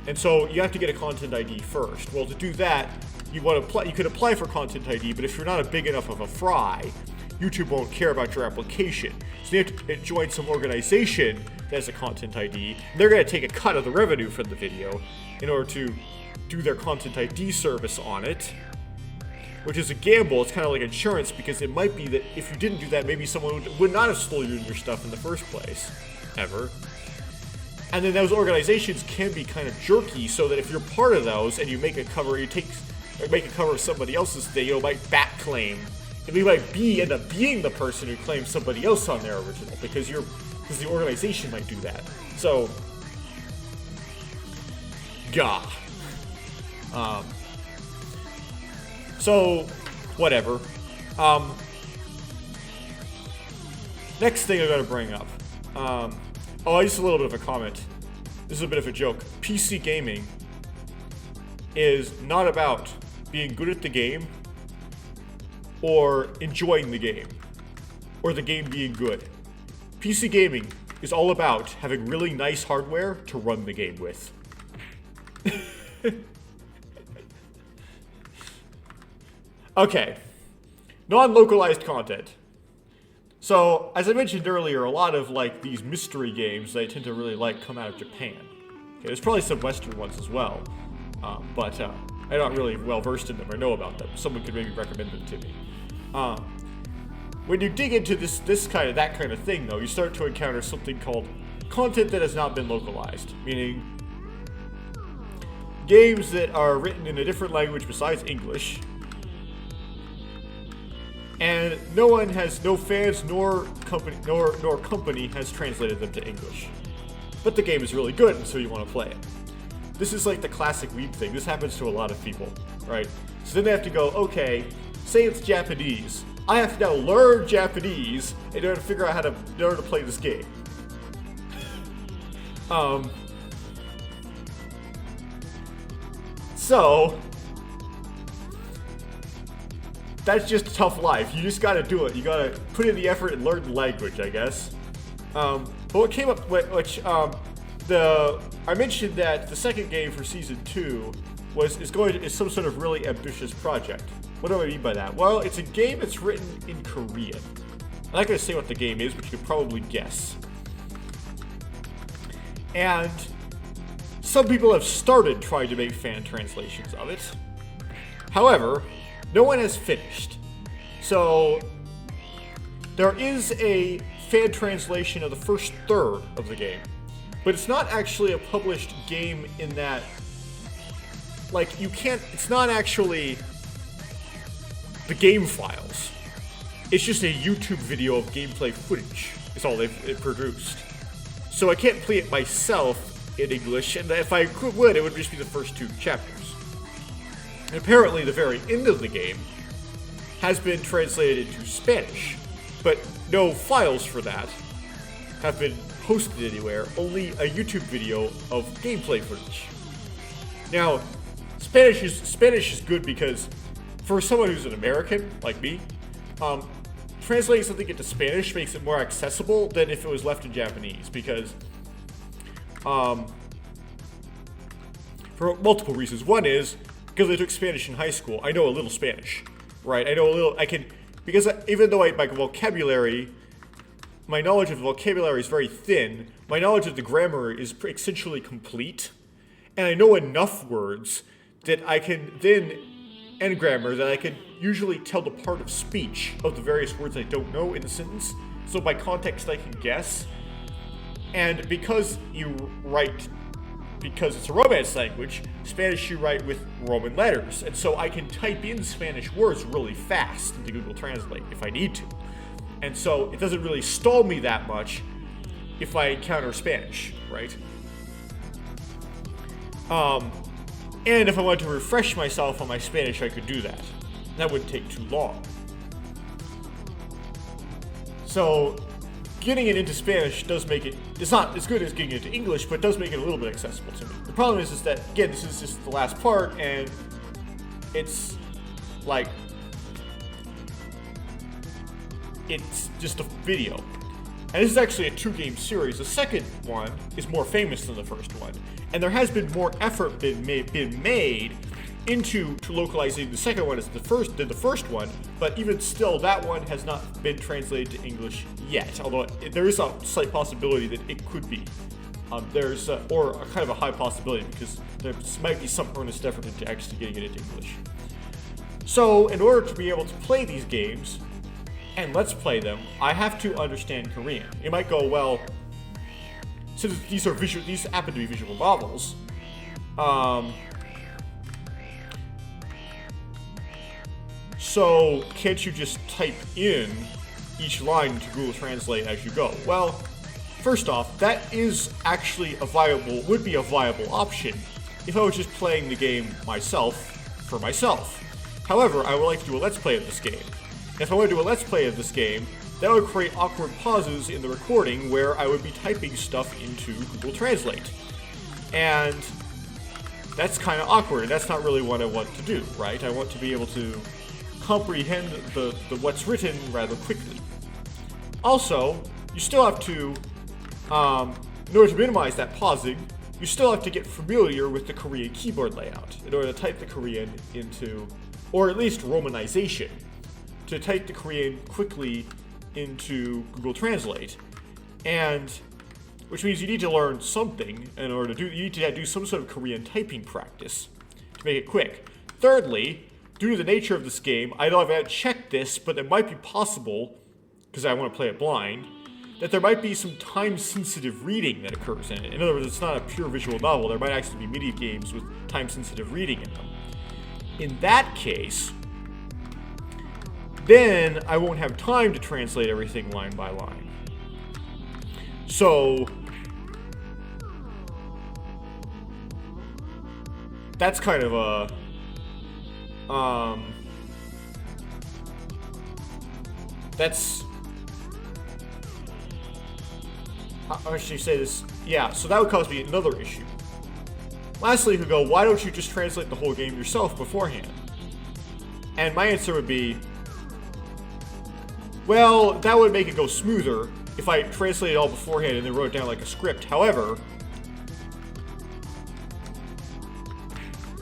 And so you have to get a content ID first. Well, to do that, you could apply for content ID, but if you're not a big enough of a fry, YouTube won't care about your application. So you have to join some organization that has a content ID. And they're going to take a cut of the revenue from the video in order to do their content ID service on it, which is a gamble. It's kind of like insurance, because it might be that if you didn't do that, maybe someone would not have stolen your stuff in the first place, ever. And then those organizations can be kind of jerky, so that if you're part of those and you make a cover, make a cover of somebody else's thing, you might back claim, and you might end up being the person who claims somebody else on their original, because the organization might do that. So, gah. So, whatever. Next thing I gotta bring up. Just a little bit of a comment. This is a bit of a joke. PC gaming is not about being good at the game, or enjoying the game, or the game being good. PC gaming is all about having really nice hardware to run the game with. Okay, non-localized content. So, as I mentioned earlier, a lot of these mystery games that I tend to really like come out of Japan. Okay, there's probably some Western ones as well, but I'm not really well versed in them or know about them. Someone could maybe recommend them to me. When you dig into that kind of thing, though, you start to encounter something called content that has not been localized, meaning games that are written in a different language besides English. And no fans nor company has translated them to English. But the game is really good, and so you want to play it. This is like the classic weeb thing. This happens to a lot of people, right? So then they have to go, okay, say it's Japanese. I have to now learn Japanese in order to figure out in order to play this game. So that's just a tough life. You just gotta do it. You gotta put in the effort and learn the language, I guess. But what came up, I mentioned that the second game for season 2 is some sort of really ambitious project. What do I mean by that? Well, it's a game that's written in Korean. I'm not gonna say what the game is, but you can probably guess. And some people have started trying to make fan translations of it. However, no one has finished. So there is a fan translation of the first third of the game, but it's not actually a published game in that, it's not actually the game files. It's just a YouTube video of gameplay footage. It's all they've produced. So I can't play it myself in English, and if I would, it would just be the first 2 chapters. And apparently the very end of the game has been translated into Spanish, but no files for that have been posted anywhere, only a YouTube video of gameplay footage. Now, Spanish is good because for someone who's an American, like me, translating something into Spanish makes it more accessible than if it was left in Japanese, because for multiple reasons. One is, because I took Spanish in high school, I know a little Spanish, right? Even though my knowledge of the vocabulary is very thin, my knowledge of the grammar is essentially complete, and I know enough words that I can and grammar, that I can usually tell the part of speech of the various words I don't know in the sentence, so by context I can guess. And because you write because it's a Romance language, Spanish you write with Roman letters, and so I can type in Spanish words really fast into Google Translate if I need to. And so it doesn't really stall me that much if I encounter Spanish, right? And if I wanted to refresh myself on my Spanish, I could do that. That wouldn't take too long. So getting it into Spanish does make it, it's not as good as getting it into English, but it does make it a little bit accessible to me. The problem is that, again, this is just the last part, and it's like, it's just a video. And this is actually a 2-game series. The second one is more famous than the first one. And there has been more effort been made into localizing the second one as the first one, but even still, that one has not been translated to English yet. Although there is a slight possibility that it could be. There's or a kind of a high possibility, because there might be some earnest effort into actually getting it into English. So, in order to be able to play these games and let's play them, I have to understand Korean. It might go, well, since these happen to be visual novels, so can't you just type in each line into Google Translate as you go? Well, first off, that is actually would be a viable option if I was just playing the game for myself. However, I would like to do a Let's Play of this game. If I want to do a Let's Play of this game, that would create awkward pauses in the recording where I would be typing stuff into Google Translate. And that's kind of awkward, and that's not really what I want to do, right? I want to be able to comprehend the what's written rather quickly. Also, you still have to, in order to minimize that pausing, you still have to get familiar with the Korean keyboard layout in order to type the Korean into, or at least Romanization, to type the Korean quickly into Google Translate. And which means you need to learn something in order to you need to do some sort of Korean typing practice to make it quick. Thirdly, due to the nature of this game, I don't have checked this, but it might be possible, because I want to play it blind, that there might be some time-sensitive reading that occurs in it. In other words, it's not a pure visual novel. There might actually be mini games with time-sensitive reading in them. In that case, then I won't have time to translate everything line by line. So that's kind of a how should you say this? Yeah, so that would cause me another issue. Lastly, you could go, why don't you just translate the whole game yourself beforehand? And my answer would be, well, that would make it go smoother if I translated it all beforehand and then wrote it down like a script. However,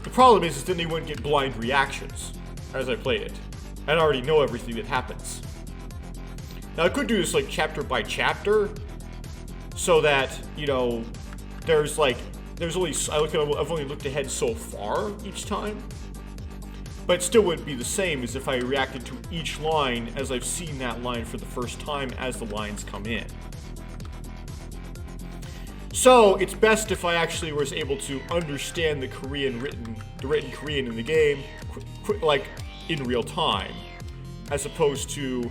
the problem is then you wouldn't get blind reactions as I played it. I'd already know everything that happens. Now I could do this like chapter by chapter, so that, you know, I've only looked ahead so far each time. But it still wouldn't be the same as if I reacted to each line as I've seen that line for the first time as the lines come in. So it's best if I actually was able to understand the written Korean in the game, like in real time, as opposed to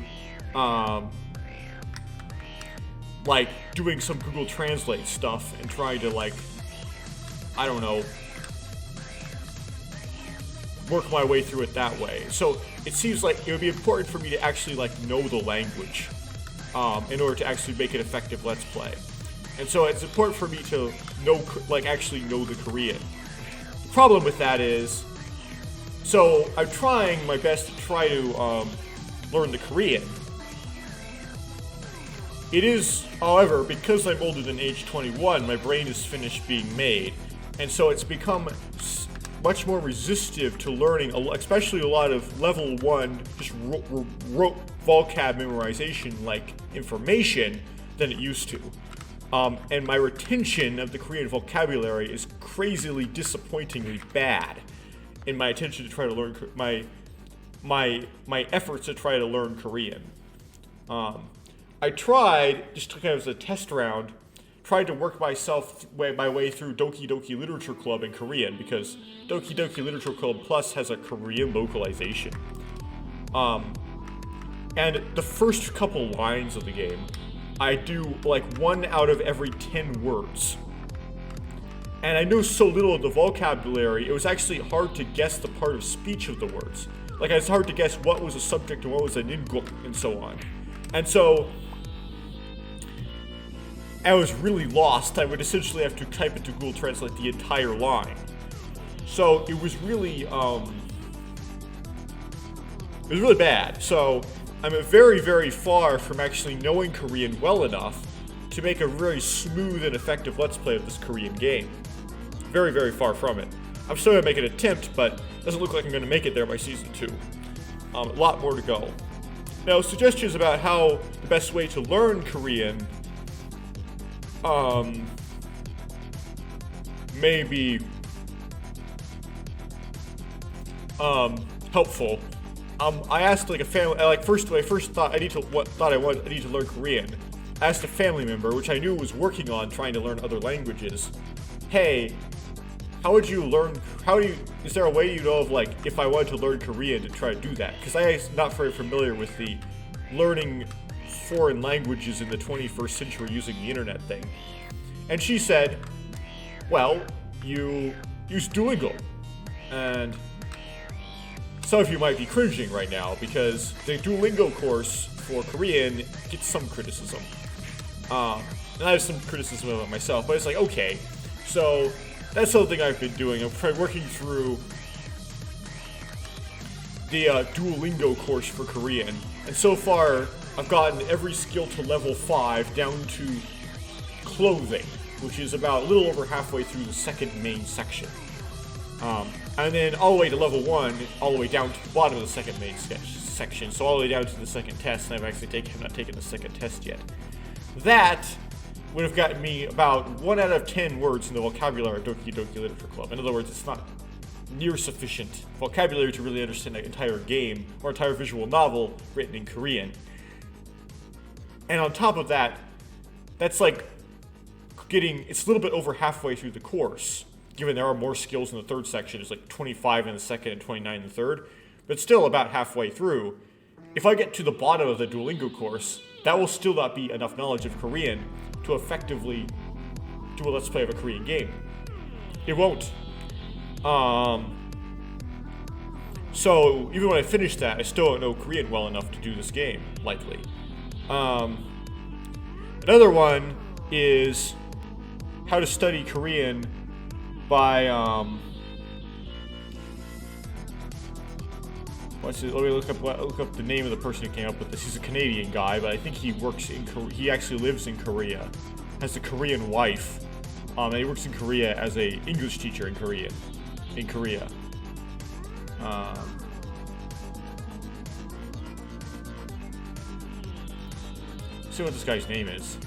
like doing some Google Translate stuff and trying to, like, I don't know, work my way through it that way. So it seems like it would be important for me to actually like know the language in order to actually make an effective Let's Play. And so it's important for me to actually know the Korean. The problem with that is, so I'm trying my best to try to learn the Korean. It is, however, because I'm older than age 21, my brain is finished being made, and so it's become much more resistive to learning, especially a lot of level 1, just rote vocab memorization like information than it used to. And my retention of the Korean vocabulary is crazily, disappointingly bad in my attention to try to learn my efforts to try to learn Korean. I tried, just kind of as a test round, tried to work my way through Doki Doki Literature Club in Korean, because Doki Doki Literature Club Plus has a Korean localization. And the first couple lines of the game, I do like 1 out of every 10 words. And I know so little of the vocabulary, it was actually hard to guess the part of speech of the words. Like, it's hard to guess what was a subject and what was an inguk and so on. And so, I was really lost. I would essentially have to type into Google Translate the entire line. So, it was really bad. So, I'm very, very far from actually knowing Korean well enough to make a very smooth and effective Let's Play of this Korean game. Very, very far from it. I'm still gonna make an attempt, but it doesn't look like I'm gonna make it there by Season 2. A lot more to go. Now, suggestions about how the best way to learn Korean may be helpful. I asked like a family, when I first thought I need to learn Korean. I asked a family member, which I knew was working on trying to learn other languages, hey, is there a way you know of like, if I wanted to learn Korean to try to do that? Because I'm not very familiar with the learning foreign languages in the 21st century using the internet thing. And she said, well, you use Duolingo. And some of you might be cringing right now because the Duolingo course for Korean gets some criticism. And I have some criticism of it myself, but it's like, okay, so that's something I've been doing. I'm working through the Duolingo course for Korean, and so far I've gotten every skill to level 5 down to clothing, which is about a little over halfway through the second main section. And then all the way to level 1, all the way down to the bottom of the second main section, so all the way down to the second test, and I've actually not taken the second test yet. That would have gotten me about 1 out of 10 words in the vocabulary of Doki Doki Literature Club. In other words, it's not near sufficient vocabulary to really understand an entire game or entire visual novel written in Korean. And on top of that, that's like it's a little bit over halfway through the course, given there are more skills in the third section. It's like 25 in the second and 29 in the third, but still about halfway through. If I get to the bottom of the Duolingo course, that will still not be enough knowledge of Korean to effectively do a Let's Play of a Korean game. It won't. So even when I finish that, I still don't know Korean well enough to do this game, likely. Another one is how to study Korean by, let me look up the name of the person who came up with this. He's a Canadian guy, but I think he actually lives in Korea, has a Korean wife, and he works in Korea as a English teacher in Korea. See what this guy's name is.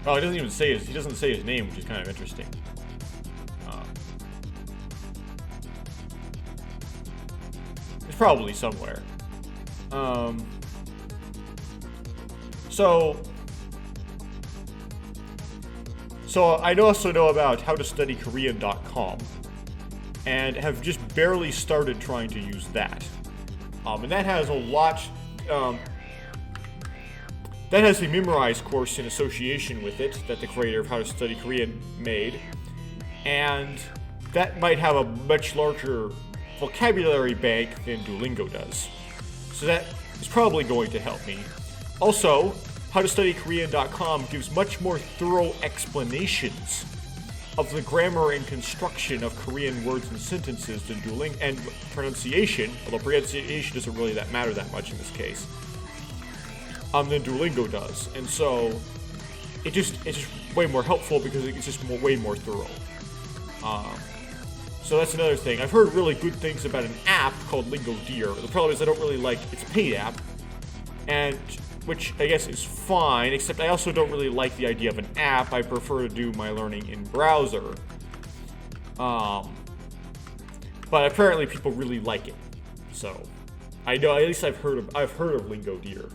Oh, he doesn't say his name, which is kind of interesting. It's probably somewhere. So I also know about howtostudykorean.com, and have just barely started trying to use that. And that has a lot. That has a memorized course in association with it that the creator of How to Study Korean made, and that might have a much larger vocabulary bank than Duolingo does. So that is probably going to help me. Also, howtostudykorean.com gives much more thorough explanations of the grammar and construction of Korean words and sentences than Duolingo, and pronunciation, although pronunciation doesn't really matter that much in this case, than Duolingo does. And so it's just way more helpful because it's just way more thorough. So that's another thing. I've heard really good things about an app called Lingo Deer. The problem is I don't really like, it's a paid app, and which I guess is fine, except I also don't really like the idea of an app. I prefer to do my learning in browser. But apparently people really like it. So I know, at least I've heard of Lingo Deer.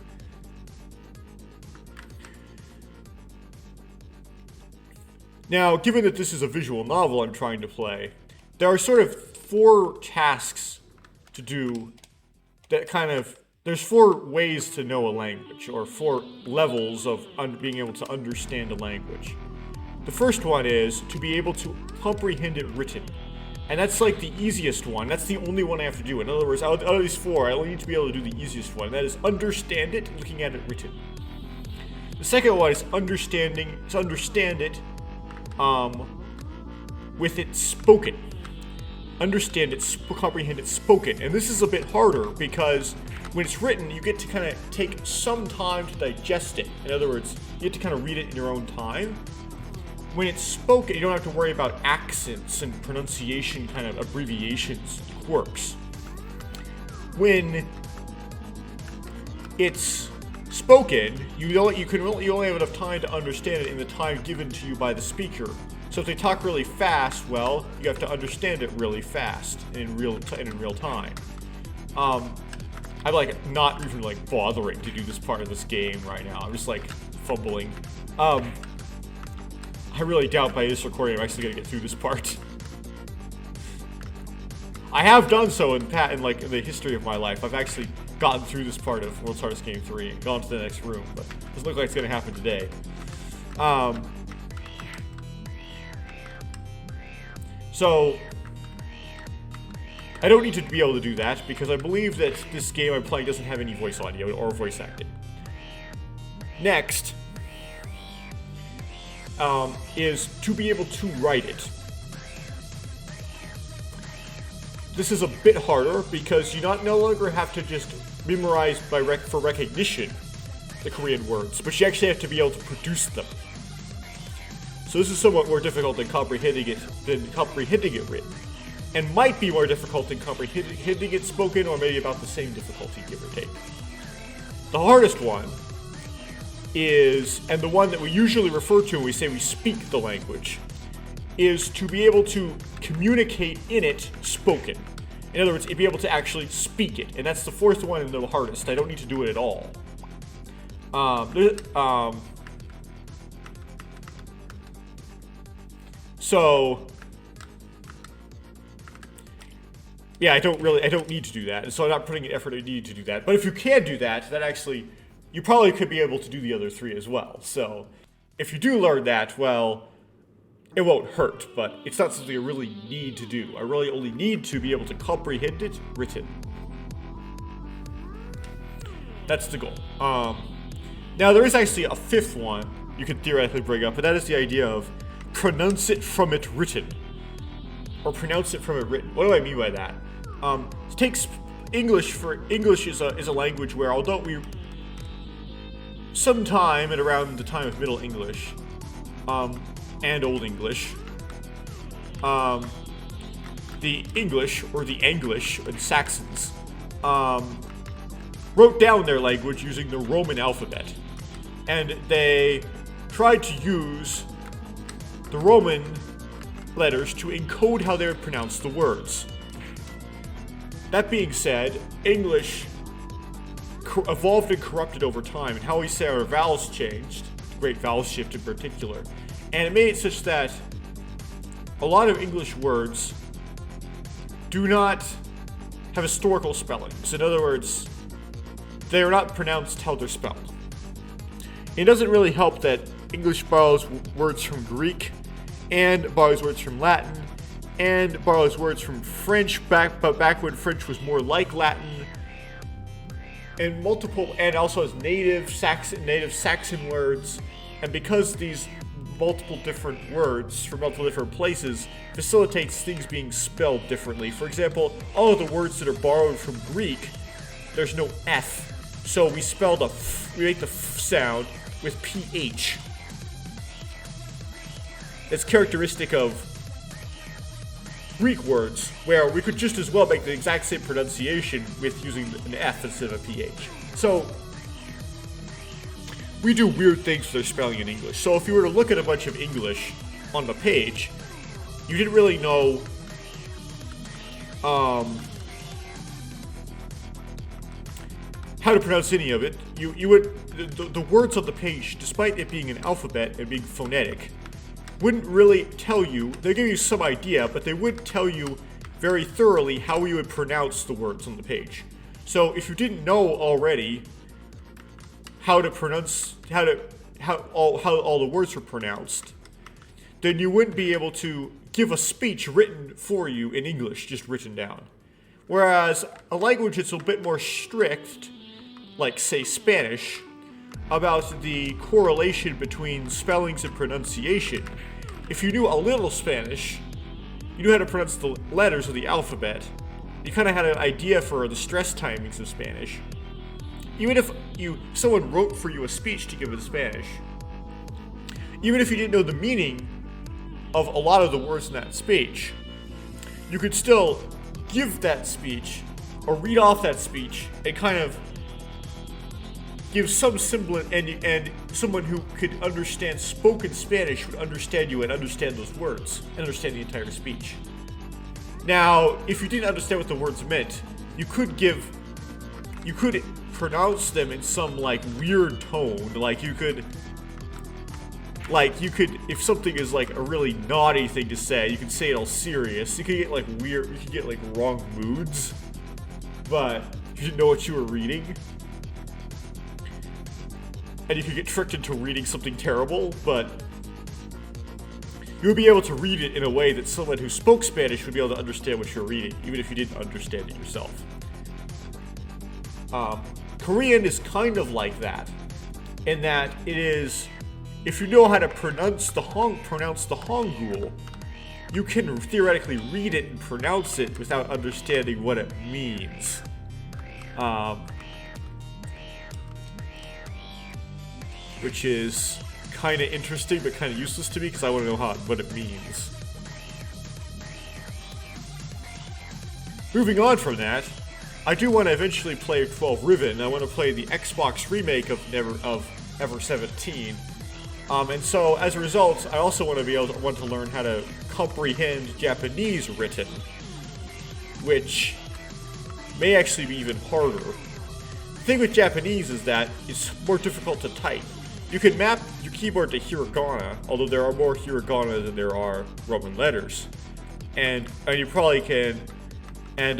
Now, given that this is a visual novel I'm trying to play, there are sort of 4 tasks to do that kind of... There's 4 ways to know a language, or 4 levels of being able to understand a language. The first one is to be able to comprehend it written. And that's like the easiest one. That's the only one I have to do. In other words, out of these 4, I only need to be able to do the easiest one. And that is understand it, looking at it written. The second one is understand it with it spoken. Understand it, comprehend it spoken. And this is a bit harder because when it's written, you get to kind of take some time to digest it. In other words, you get to kind of read it in your own time. When it's spoken, you don't have to worry about accents and pronunciation kind of abbreviations, quirks. When it's spoken, you only have enough time to understand it in the time given to you by the speaker. So if they talk really fast, well, you have to understand it really fast and in real time. I'm like not even like bothering to do this part of this game right now. I'm just like fumbling. I really doubt by this recording I'm actually gonna get through this part. I have done so in the history of my life. I've actually gotten through this part of World's Hardest Game 3 and gone to the next room, but it doesn't look like it's gonna happen today. So I don't need to be able to do that because I believe that this game I'm playing doesn't have any voice audio or voice acting. Next is to be able to write it. This is a bit harder because you no longer have to just memorize for recognition the Korean words, but you actually have to be able to produce them. So this is somewhat more difficult than comprehending it written, and might be more difficult than comprehending it spoken, or maybe about the same difficulty, give or take. The hardest one is, and the one that we usually refer to when we say we speak the language, is to be able to communicate in it spoken. In other words, be able to actually speak it. And that's the 4th one and the hardest. I don't need to do it at all. So yeah, I don't need to do that. And so I'm not putting the effort I need to do that. But if you can do that, you probably could be able to do the other 3 as well. So if you do learn that, well, it won't hurt, but it's not something I really need to do. I really only need to be able to comprehend it written. That's the goal. Now, there is actually a 5th one you could theoretically bring up, but that is the idea of pronounce it from it written. Or pronounce it from it written. What do I mean by that? English is a language where, although we sometime at around the time of Middle English, and Old English, the English, or the Anglish, and Saxons, wrote down their language using the Roman alphabet. And they tried to use the Roman letters to encode how they would pronounce the words. That being said, English evolved and corrupted over time, and how we say our vowels changed, the Great Vowel Shift in particular, and it made it such that a lot of English words do not have historical spellings. In other words, they are not pronounced how they're spelled. It doesn't really help that English borrows words from Greek, and borrows words from Latin, and borrows words from French, back when French was more like Latin, and also has native Saxon words. And because these multiple different words from multiple different places facilitates things being spelled differently. For example, all of the words that are borrowed from Greek, there's no F, so we make the F sound with PH. It's characteristic of Greek words, where we could just as well make the exact same pronunciation with using an F instead of a PH. So we do weird things with our spelling in English. So if you were to look at a bunch of English on the page, you didn't really know how to pronounce any of it, you would the words on the page, despite it being an alphabet and being phonetic, wouldn't really tell you. They give you some idea, but they wouldn't tell you very thoroughly how you would pronounce the words on the page. So if you didn't know already how to pronounce how all the words were pronounced, then you wouldn't be able to give a speech written for you in English, just written down. Whereas a language that's a bit more strict, like say Spanish, about the correlation between spellings and pronunciation, if you knew a little Spanish, you knew how to pronounce the letters of the alphabet, you kind of had an idea for the stress timings of Spanish. Even if someone wrote for you a speech to give in Spanish, even if you didn't know the meaning of a lot of the words in that speech, you could still give that speech or read off that speech and kind of give some semblance, and someone who could understand spoken Spanish would understand you and understand those words and understand the entire speech. Now, if you didn't understand what the words meant, you could pronounce them in some like weird tone. Like you could, if something is like a really naughty thing to say, you could say it all serious. You could get like weird, you could get like wrong moods, but you didn't know what you were reading. And you could get tricked into reading something terrible, but you would be able to read it in a way that someone who spoke Spanish would be able to understand what you're reading, even if you didn't understand it yourself. Korean is kind of like that, in that it is, if you know how to pronounce the Hangul, you can theoretically read it and pronounce it without understanding what it means. Which is kind of interesting, but kind of useless to me, because I want to know what it means. Moving on from that, I do want to eventually play 12 Riven. I want to play the Xbox remake of Ever 17. And so, as a result, I also want to learn how to comprehend Japanese written, which may actually be even harder. The thing with Japanese is that it's more difficult to type. You can map your keyboard to hiragana, although there are more hiragana than there are Roman letters. And you probably can, and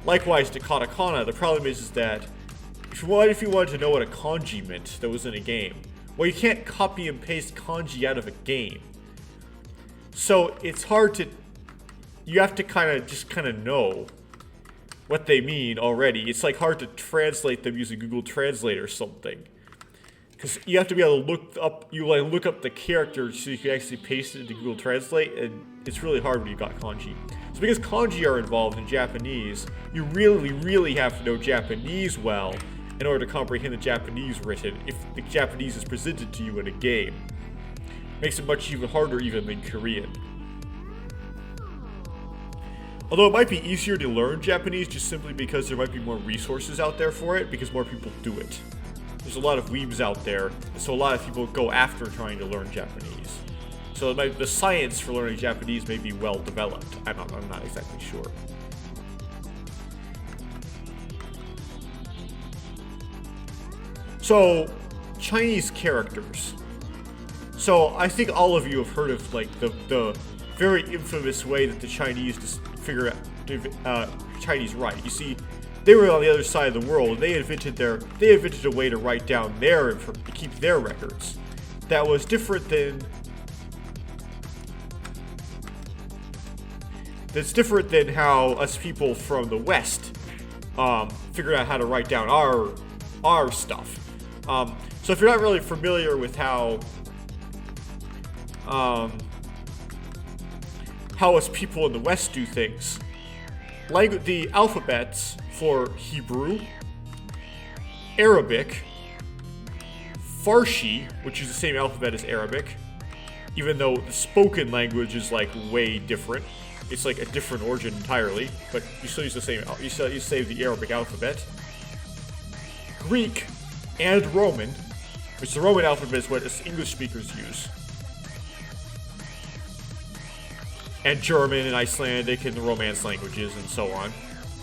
likewise to katakana. The problem is that if you wanted to know what a kanji meant that was in a game, well, you can't copy and paste kanji out of a game. So it's hard to, you have to kind of know what they mean already. It's like hard to translate them using Google Translate or something. Because you have to be able to look up the characters so you can actually paste it into Google Translate, and it's really hard when you got kanji. So because kanji are involved in Japanese, you really, really have to know Japanese well in order to comprehend the Japanese written if the Japanese is presented to you in a game. Makes it much even harder even than Korean. Although it might be easier to learn Japanese just simply because there might be more resources out there for it, because more people do it. There's a lot of weebs out there, and so a lot of people go after trying to learn Japanese. So the science for learning Japanese may be well developed. I'm not exactly sure. So, Chinese characters. So, I think all of you have heard of like the very infamous way that the Chinese just figure out Chinese write. You see, they were on the other side of the world, and they invented a way to write down to keep their records. That was different than how us people from the West figured out how to write down our stuff. So if you're not really familiar with how us people in the West do things, the alphabets for Hebrew, Arabic, Farsi, which is the same alphabet as Arabic, even though the spoken language is like way different. It's like a different origin entirely, but you still use the same. You save the Arabic alphabet. Greek and Roman, which the Roman alphabet is what English speakers use. And German and Icelandic and the Romance languages and so on.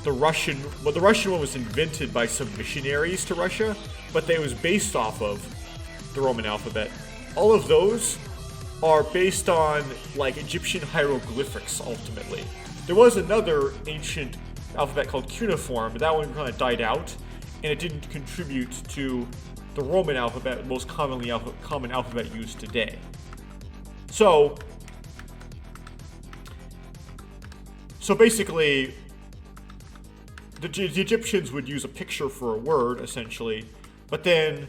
the Russian one was invented by some missionaries to Russia, but it was based off of the Roman alphabet. All of those are based on like Egyptian hieroglyphics ultimately. There was another ancient alphabet called cuneiform, but that one kind of died out, and it didn't contribute to the Roman alphabet, most common alphabet used today. So basically, the Egyptians would use a picture for a word, essentially, but then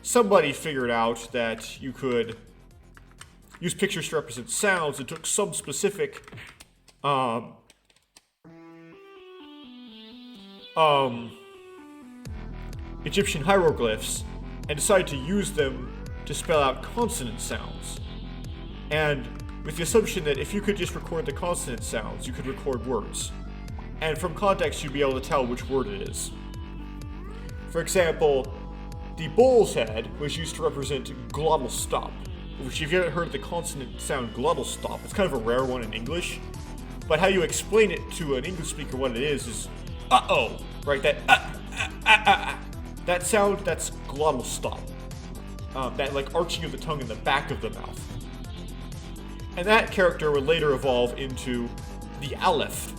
somebody figured out that you could use pictures to represent sounds and took some specific Egyptian hieroglyphs and decided to use them to spell out consonant sounds. And with the assumption that if you could just record the consonant sounds, you could record words. And from context, you'd be able to tell which word it is. For example, the bull's head was used to represent glottal stop, which if you haven't heard the consonant sound glottal stop, it's kind of a rare one in English. But how you explain it to an English speaker what it is uh-oh, right? That sound, that's glottal stop. That like arching of the tongue in the back of the mouth. And that character would later evolve into the aleph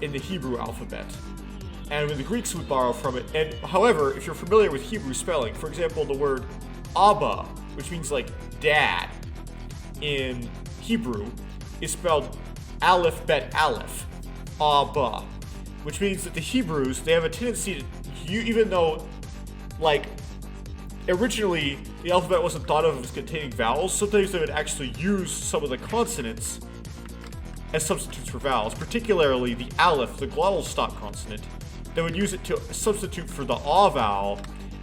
in the Hebrew alphabet. And when the Greeks would borrow from it, and however, if you're familiar with Hebrew spelling, for example, the word Abba, which means like dad in Hebrew, is spelled aleph bet aleph, Abba, which means that the Hebrews, they have a tendency to, even though like originally the alphabet wasn't thought of as containing vowels, sometimes they would actually use some of the consonants as substitutes for vowels, particularly the aleph, the glottal stop consonant. They would use it to substitute for the ah vowel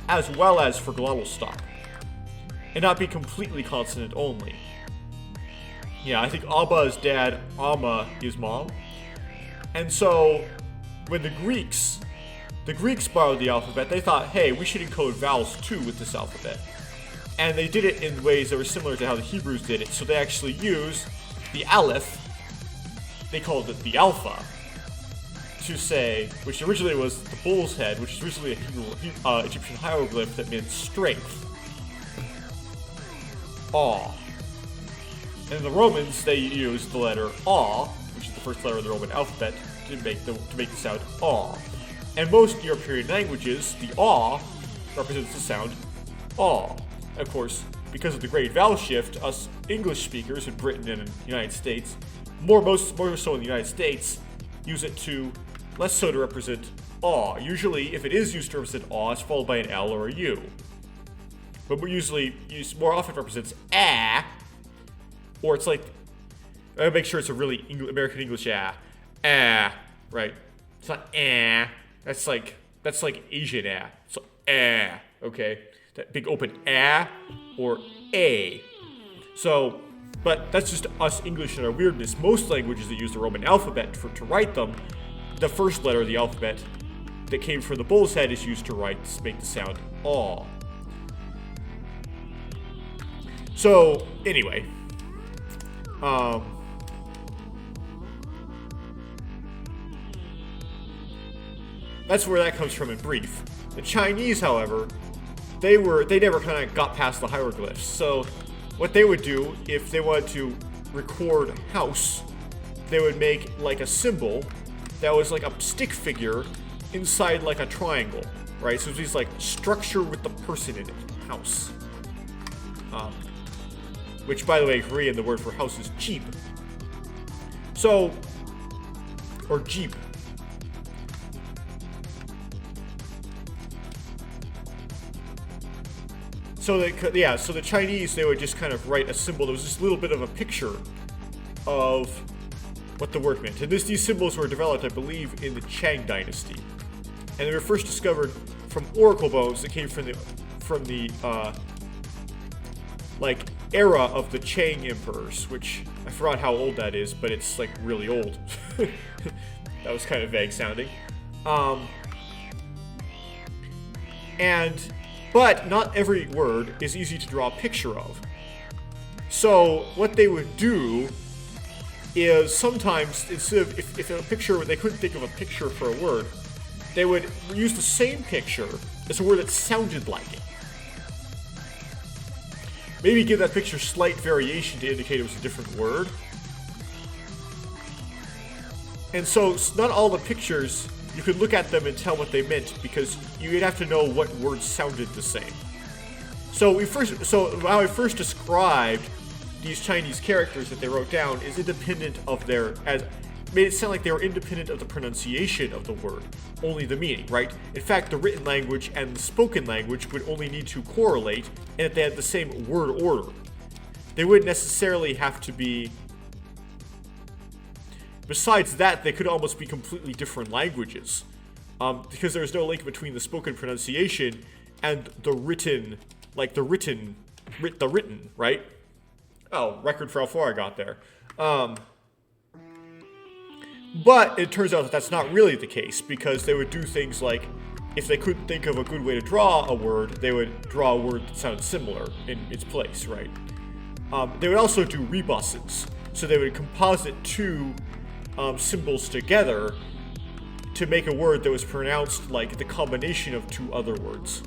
as well as for glottal stop, and not be completely consonant only. Yeah, I think Abba is dad, Amma is mom. And so when the Greeks borrowed the alphabet, they thought, hey, we should encode vowels too with this alphabet. And they did it in ways that were similar to how the Hebrews did it. So they actually used the aleph, they called it the alpha, to say, which originally was the bull's head, which is originally a Hebrew, Egyptian hieroglyph that meant strength. Aw. And the Romans, they used the letter aw, which is the first letter of the Roman alphabet, to make the sound aw. And most European languages, the aw represents the sound aw. Of course, because of the great vowel shift, us English speakers in Britain and in the United States, more so in the United States, use it to less so to represent aw. Usually, if it is used to represent aw, it's followed by an L or a U. But more often represents ah, or it's like, I gotta make sure it's a really American English right? It's not that's like Asian so okay? That big open or a. So, but that's just us English and our weirdness. Most languages that use the Roman alphabet to write them, the first letter of the alphabet that came from the bull's head is used to make the sound aw. So, anyway. That's where that comes from in brief. The Chinese, however, they never kind of got past the hieroglyphs. So, what they would do if they wanted to record house, they would make like a symbol that was like a stick figure inside like a triangle, right? So it's like structure with the person in it, house. Which, by the way, in Korean, the word for house is jeep. So, or jeep. So the Chinese, they would just kind of write a symbol that was just a little bit of a picture of what the word meant. And these symbols were developed, I believe, in the Qing dynasty. And they were first discovered from oracle bones that came from the like era of the Qing emperors, which I forgot how old that is, but it's like really old. That was kind of vague sounding. But not every word is easy to draw a picture of. So what they would do is sometimes, instead of, if a picture, they couldn't think of a picture for a word, they would use the same picture as a word that sounded like it. Maybe give that picture slight variation to indicate it was a different word. And so, not all the pictures, you could look at them and tell what they meant, because you'd have to know what words sounded the same. So how I first described these Chinese characters that they wrote down is independent of made it sound like they were independent of the pronunciation of the word, only the meaning, right? In fact, the written language and the spoken language would only need to correlate, and if they had the same word order. They wouldn't necessarily have to be... Besides that, they could almost be completely different languages, because there's no link between the spoken pronunciation and the written, like the written, right? Oh, record for how far I got there. But it turns out that that's not really the case, because they would do things like, if they couldn't think of a good way to draw a word, they would draw a word that sounded similar in its place, right? They would also do rebuses, so they would composite two symbols together to make a word that was pronounced like the combination of two other words.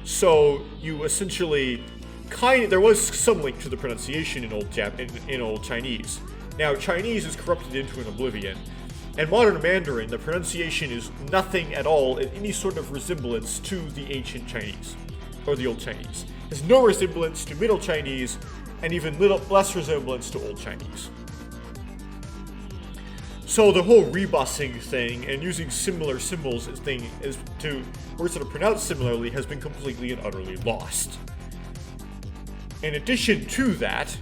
So you essentially there was some link to the pronunciation in old Chinese. Now, Chinese is corrupted into an oblivion, and modern Mandarin, the pronunciation is nothing at all in any sort of resemblance to the ancient Chinese, or the Old Chinese. There's no resemblance to Middle Chinese, and even less resemblance to Old Chinese. So the whole rebusing thing and using similar symbols thing to words that are pronounced similarly has been completely and utterly lost. In addition to that,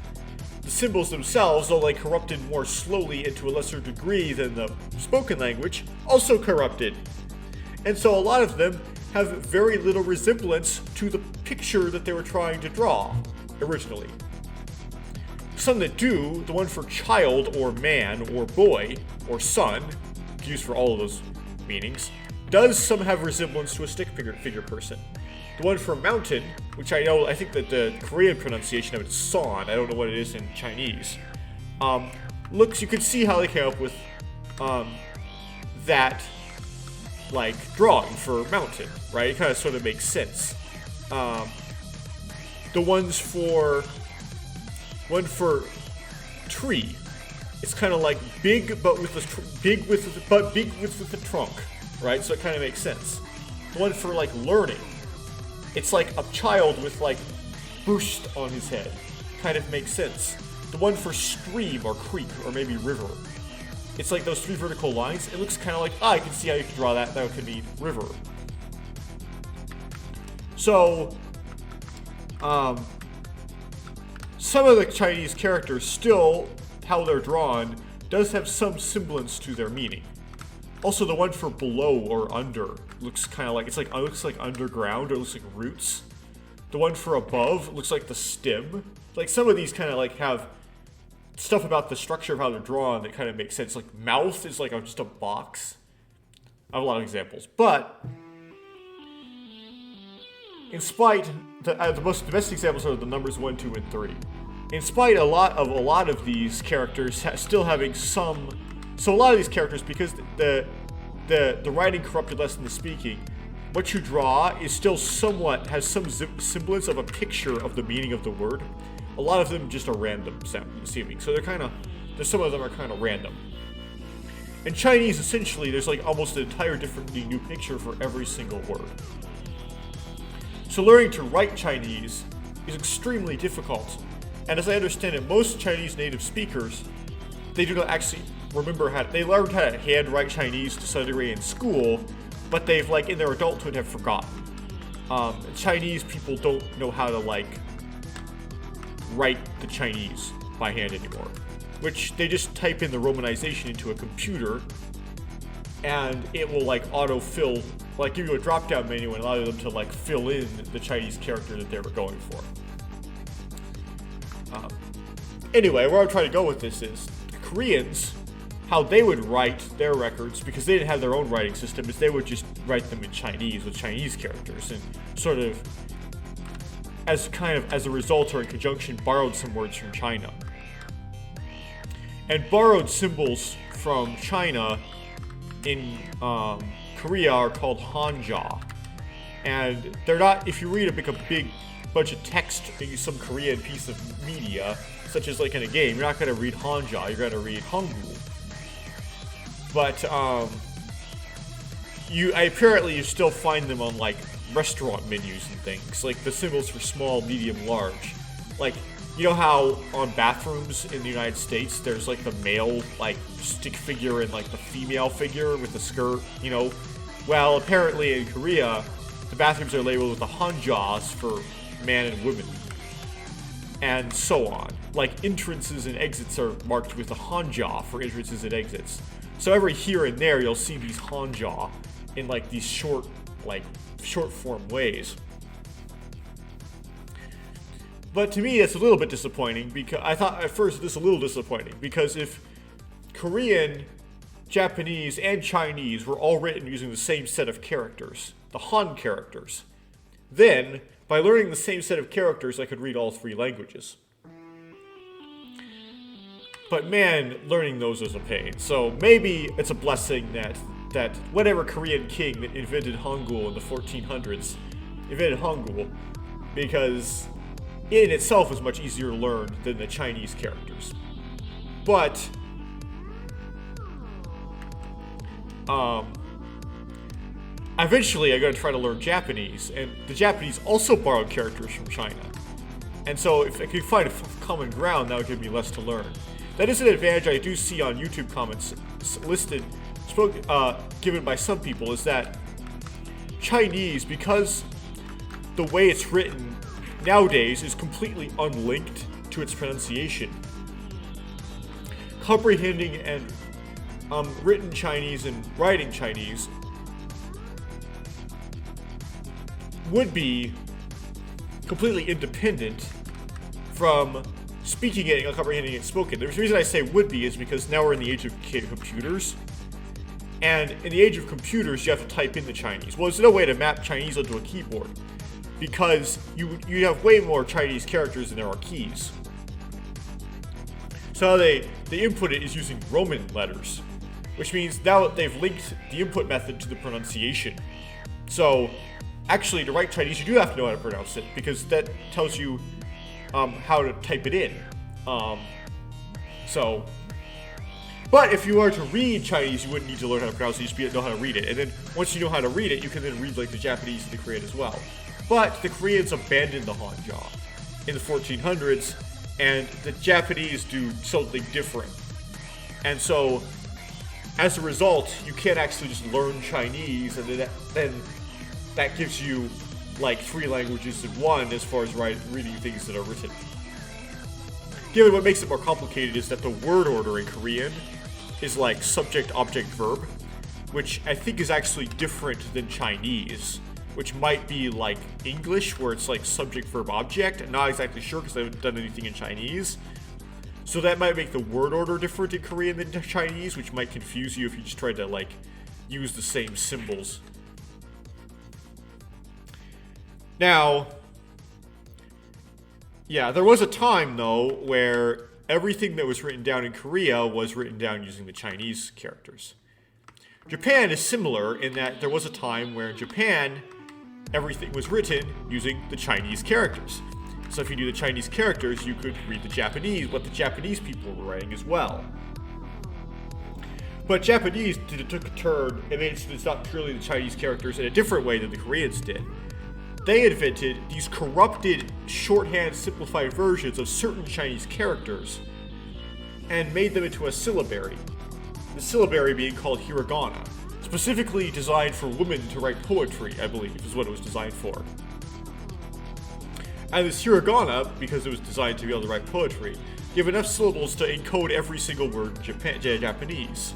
the symbols themselves, though they corrupted more slowly and to a lesser degree than the spoken language, also corrupted. And so a lot of them have very little resemblance to the picture that they were trying to draw originally. Some that do, the one for child or man or boy or son, used for all of those meanings, does some have resemblance to a stick figure person. The one for mountain, which I think that the Korean pronunciation of it is son, I don't know what it is in Chinese, you can see how they came up with that, like, drawing for mountain, right? It kind of sort of makes sense. The one for tree, it's kind of like big but with the trunk, right? So it kind of makes sense. The one for like learning, it's like a child with like bush on his head, kind of makes sense. The one for stream or creek or maybe river, it's like those three vertical lines. It looks kind of like, I can see how you can draw that. That could mean river. So, some of the Chinese characters still, how they're drawn, does have some semblance to their meaning. Also, the one for below or under looks kind of like, it looks like underground, or it looks like roots. The one for above looks like the stem. Like, some of these kind of like have stuff about the structure of how they're drawn that kind of makes sense. Like, mouth is like just a box. I have a lot of examples. But, in spite, the best examples are the numbers 1, 2, and 3. In spite a lot of these characters still having some, so a lot of these characters, because the writing corrupted less than the speaking, what you draw is still somewhat has some semblance of a picture of the meaning of the word. A lot of them just are random seeming, so some of them are kind of random. In Chinese, essentially, there's like almost an entire different new picture for every single word. So learning to write Chinese is extremely difficult. And as I understand it, most Chinese native speakers, they do not actually remember they learned how to handwrite Chinese to some degree in school, but they've, like, in their adulthood have forgotten. Chinese people don't know how to, like, write the Chinese by hand anymore, which they just type in the romanization into a computer, and it will, like, autofill, like, give you a drop-down menu and allow them to, like, fill in the Chinese character that they were going for. Anyway, where I'm trying to go with this is, the Koreans, how they would write their records, because they didn't have their own writing system, is they would just write them in Chinese with Chinese characters, and sort of, as a result or in conjunction, borrowed some words from China. and borrowed symbols from China in Korea are called hanja. And they're not, if you read a big bunch of text in some Korean piece of media, such as like in a game, you're not going to read hanja, you're going to read hangul. But you still find them on like restaurant menus and things, like the symbols for small, medium, large. Like, you know how on bathrooms in the United States there's like the male like stick figure and like the female figure with the skirt, you know? Well, apparently in Korea, the bathrooms are labeled with the hanjas for man and women, and so on. Like entrances and exits are marked with a hanja for entrances and exits. So every here and there you'll see these hanja in like these short form ways. But to me, it's a little bit disappointing, because I thought at first this is a little disappointing, because if Korean, Japanese, and Chinese were all written using the same set of characters, the Han characters, then by learning the same set of characters, I could read all three languages. But man, learning those is a pain. So maybe it's a blessing that whatever Korean king that invented Hangul in the 1400s invented Hangul, because it in itself is much easier to learn than the Chinese characters. But eventually I'm going to try to learn Japanese, and the Japanese also borrowed characters from China. And so if I could find a common ground, that would give me less to learn. That is an advantage I do see on YouTube comments given by some people, is that Chinese, because the way it's written nowadays is completely unlinked to its pronunciation. Comprehending and written Chinese and writing Chinese would be completely independent from speaking it and comprehending it spoken. The reason I say would be is because now we're in the age of computers. And in the age of computers, you have to type in the Chinese. Well, there's no way to map Chinese onto a keyboard, because you have way more Chinese characters than there are keys. So how they input it is using Roman letters, which means now they've linked the input method to the pronunciation. So actually, to write Chinese, you do have to know how to pronounce it, because that tells you how to type it in. But if you are to read Chinese, you wouldn't need to learn how to pronounce it, you just know how to read it. And then once you know how to read it, you can then read like the Japanese and the Korean as well. But the Koreans abandoned the hanja in the 1400s, and the Japanese do something different. And so, as a result, you can't actually just learn Chinese, and then that gives you like three languages in one as far as reading things that are written. Given what makes it more complicated is that the word order in Korean is like subject, object, verb, which I think is actually different than Chinese, which might be like English, where it's like subject, verb, object. I'm not exactly sure because I haven't done anything in Chinese. So that might make the word order different in Korean than Chinese, which might confuse you if you just tried to like use the same symbols. Now, yeah, there was a time though where everything that was written down in Korea was written down using the Chinese characters. Japan is similar in that there was a time where in Japan, everything was written using the Chinese characters. So if you knew the Chinese characters, you could read what the Japanese people were writing as well. But Japanese took a turn and made it so it's not purely the Chinese characters in a different way than the Koreans did. They invented these corrupted, shorthand, simplified versions of certain Chinese characters and made them into a syllabary. The syllabary being called hiragana, specifically designed for women to write poetry, I believe, is what it was designed for. And this hiragana, because it was designed to be able to write poetry, give enough syllables to encode every single word in Japanese,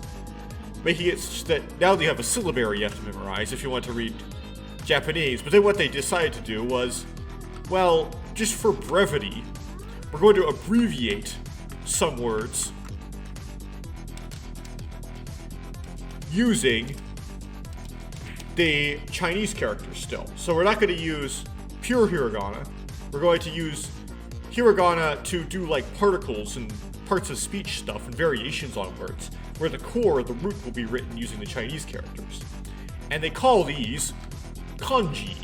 making it such that now you have a syllabary you have to memorize if you want to read Japanese. But then what they decided to do was, well, just for brevity, we're going to abbreviate some words using the Chinese characters still. So we're not going to use pure hiragana. We're going to use hiragana to do like particles and parts of speech stuff and variations on words, where the core, the root, will be written using the Chinese characters. And they call these kanji.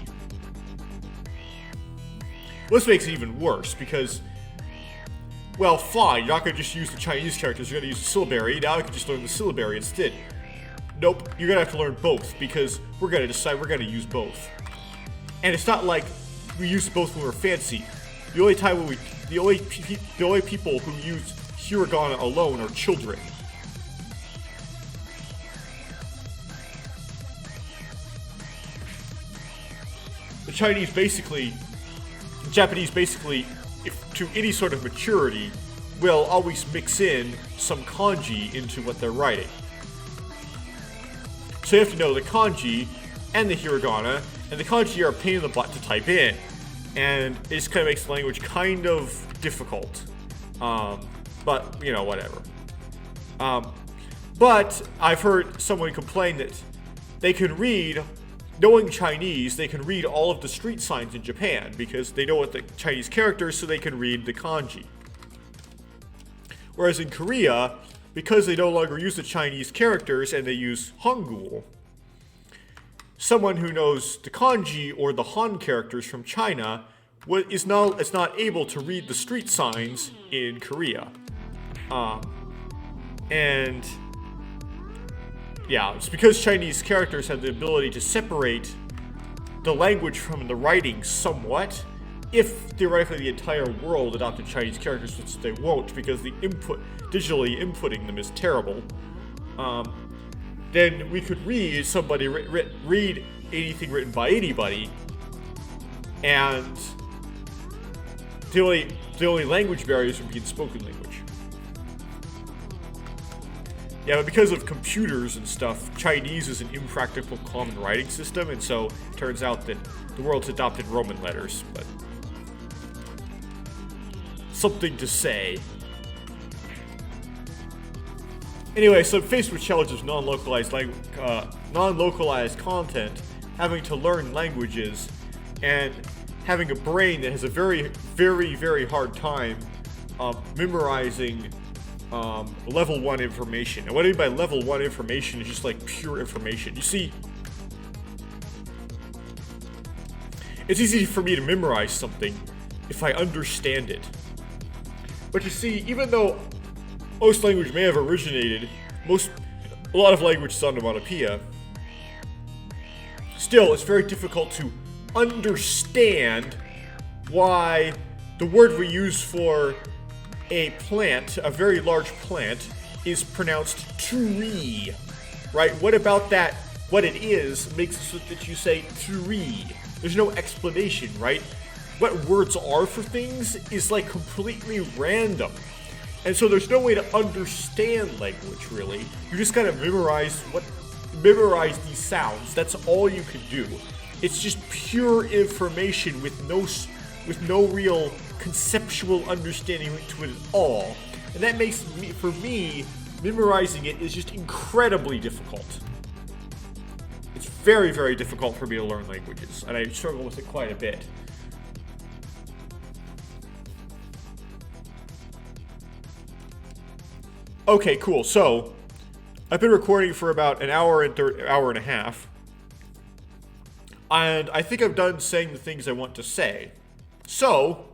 Well, this makes it even worse because, well, fine, you're not going to just use the Chinese characters, you're going to use the syllabary. Now I can just learn the syllabary instead. Nope, you're going to have to learn both because we're going to decide we're going to use both. And it's not like we use both when we're fancy. The only time when the only people who use hiragana alone are children. The Japanese basically, if to any sort of maturity, will always mix in some kanji into what they're writing. So you have to know the kanji and the hiragana, and the kanji are a pain in the butt to type in. And it just kind of makes the language kind of difficult. But, you know, whatever. But I've heard someone complain that they can read, knowing Chinese, they can read all of the street signs in Japan because they know what the Chinese characters, so they can read the kanji. Whereas in Korea, because they no longer use the Chinese characters and they use Hangul, someone who knows the kanji or the Han characters from China is not able to read the street signs in Korea. And yeah, it's because Chinese characters have the ability to separate the language from the writing somewhat. If theoretically the entire world adopted Chinese characters, which they won't because the digitally inputting them is terrible, then we could read read anything written by anybody, and the only language barriers would be in spoken language. Yeah, but because of computers and stuff, Chinese is an impractical common writing system, and so it turns out that the world's adopted Roman letters, but something to say. Anyway, so faced with challenges of non-localized content, having to learn languages, and having a brain that has a very, very, very hard time memorizing level 1 information. And what I mean by level 1 information is just like pure information. You see, it's easy for me to memorize something if I understand it. But you see, even though most language may have originated, a lot of language is onomatopoeia, still it's very difficult to understand why the word we use for a plant, a very large plant, is pronounced tree, right? What about that, what it is, makes it so that you say tree? There's no explanation, right? What words are for things is like completely random. And so there's no way to understand language, really. You just gotta memorize these sounds. That's all you can do. It's just pure information with no real conceptual understanding to it at all. And that makes for me, memorizing it is just incredibly difficult. It's very, very difficult for me to learn languages, and I struggle with it quite a bit. Okay, cool. So, I've been recording for about an hour and a half. And I think I'm done saying the things I want to say. So,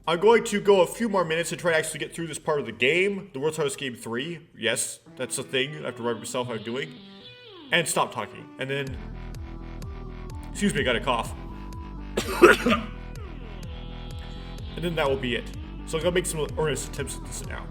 I'm going to go a few more minutes and try to actually get through this part of the game. The World's Hardest Game 3. Yes, that's a thing I have to remind myself I'm doing. And stop talking. And then... Excuse me, I got a cough. And then that will be it. So I'm going to make some earnest attempts at this now.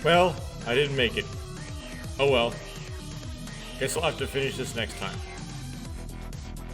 Well, I didn't make it. Oh well. Guess I'll have to finish this next time.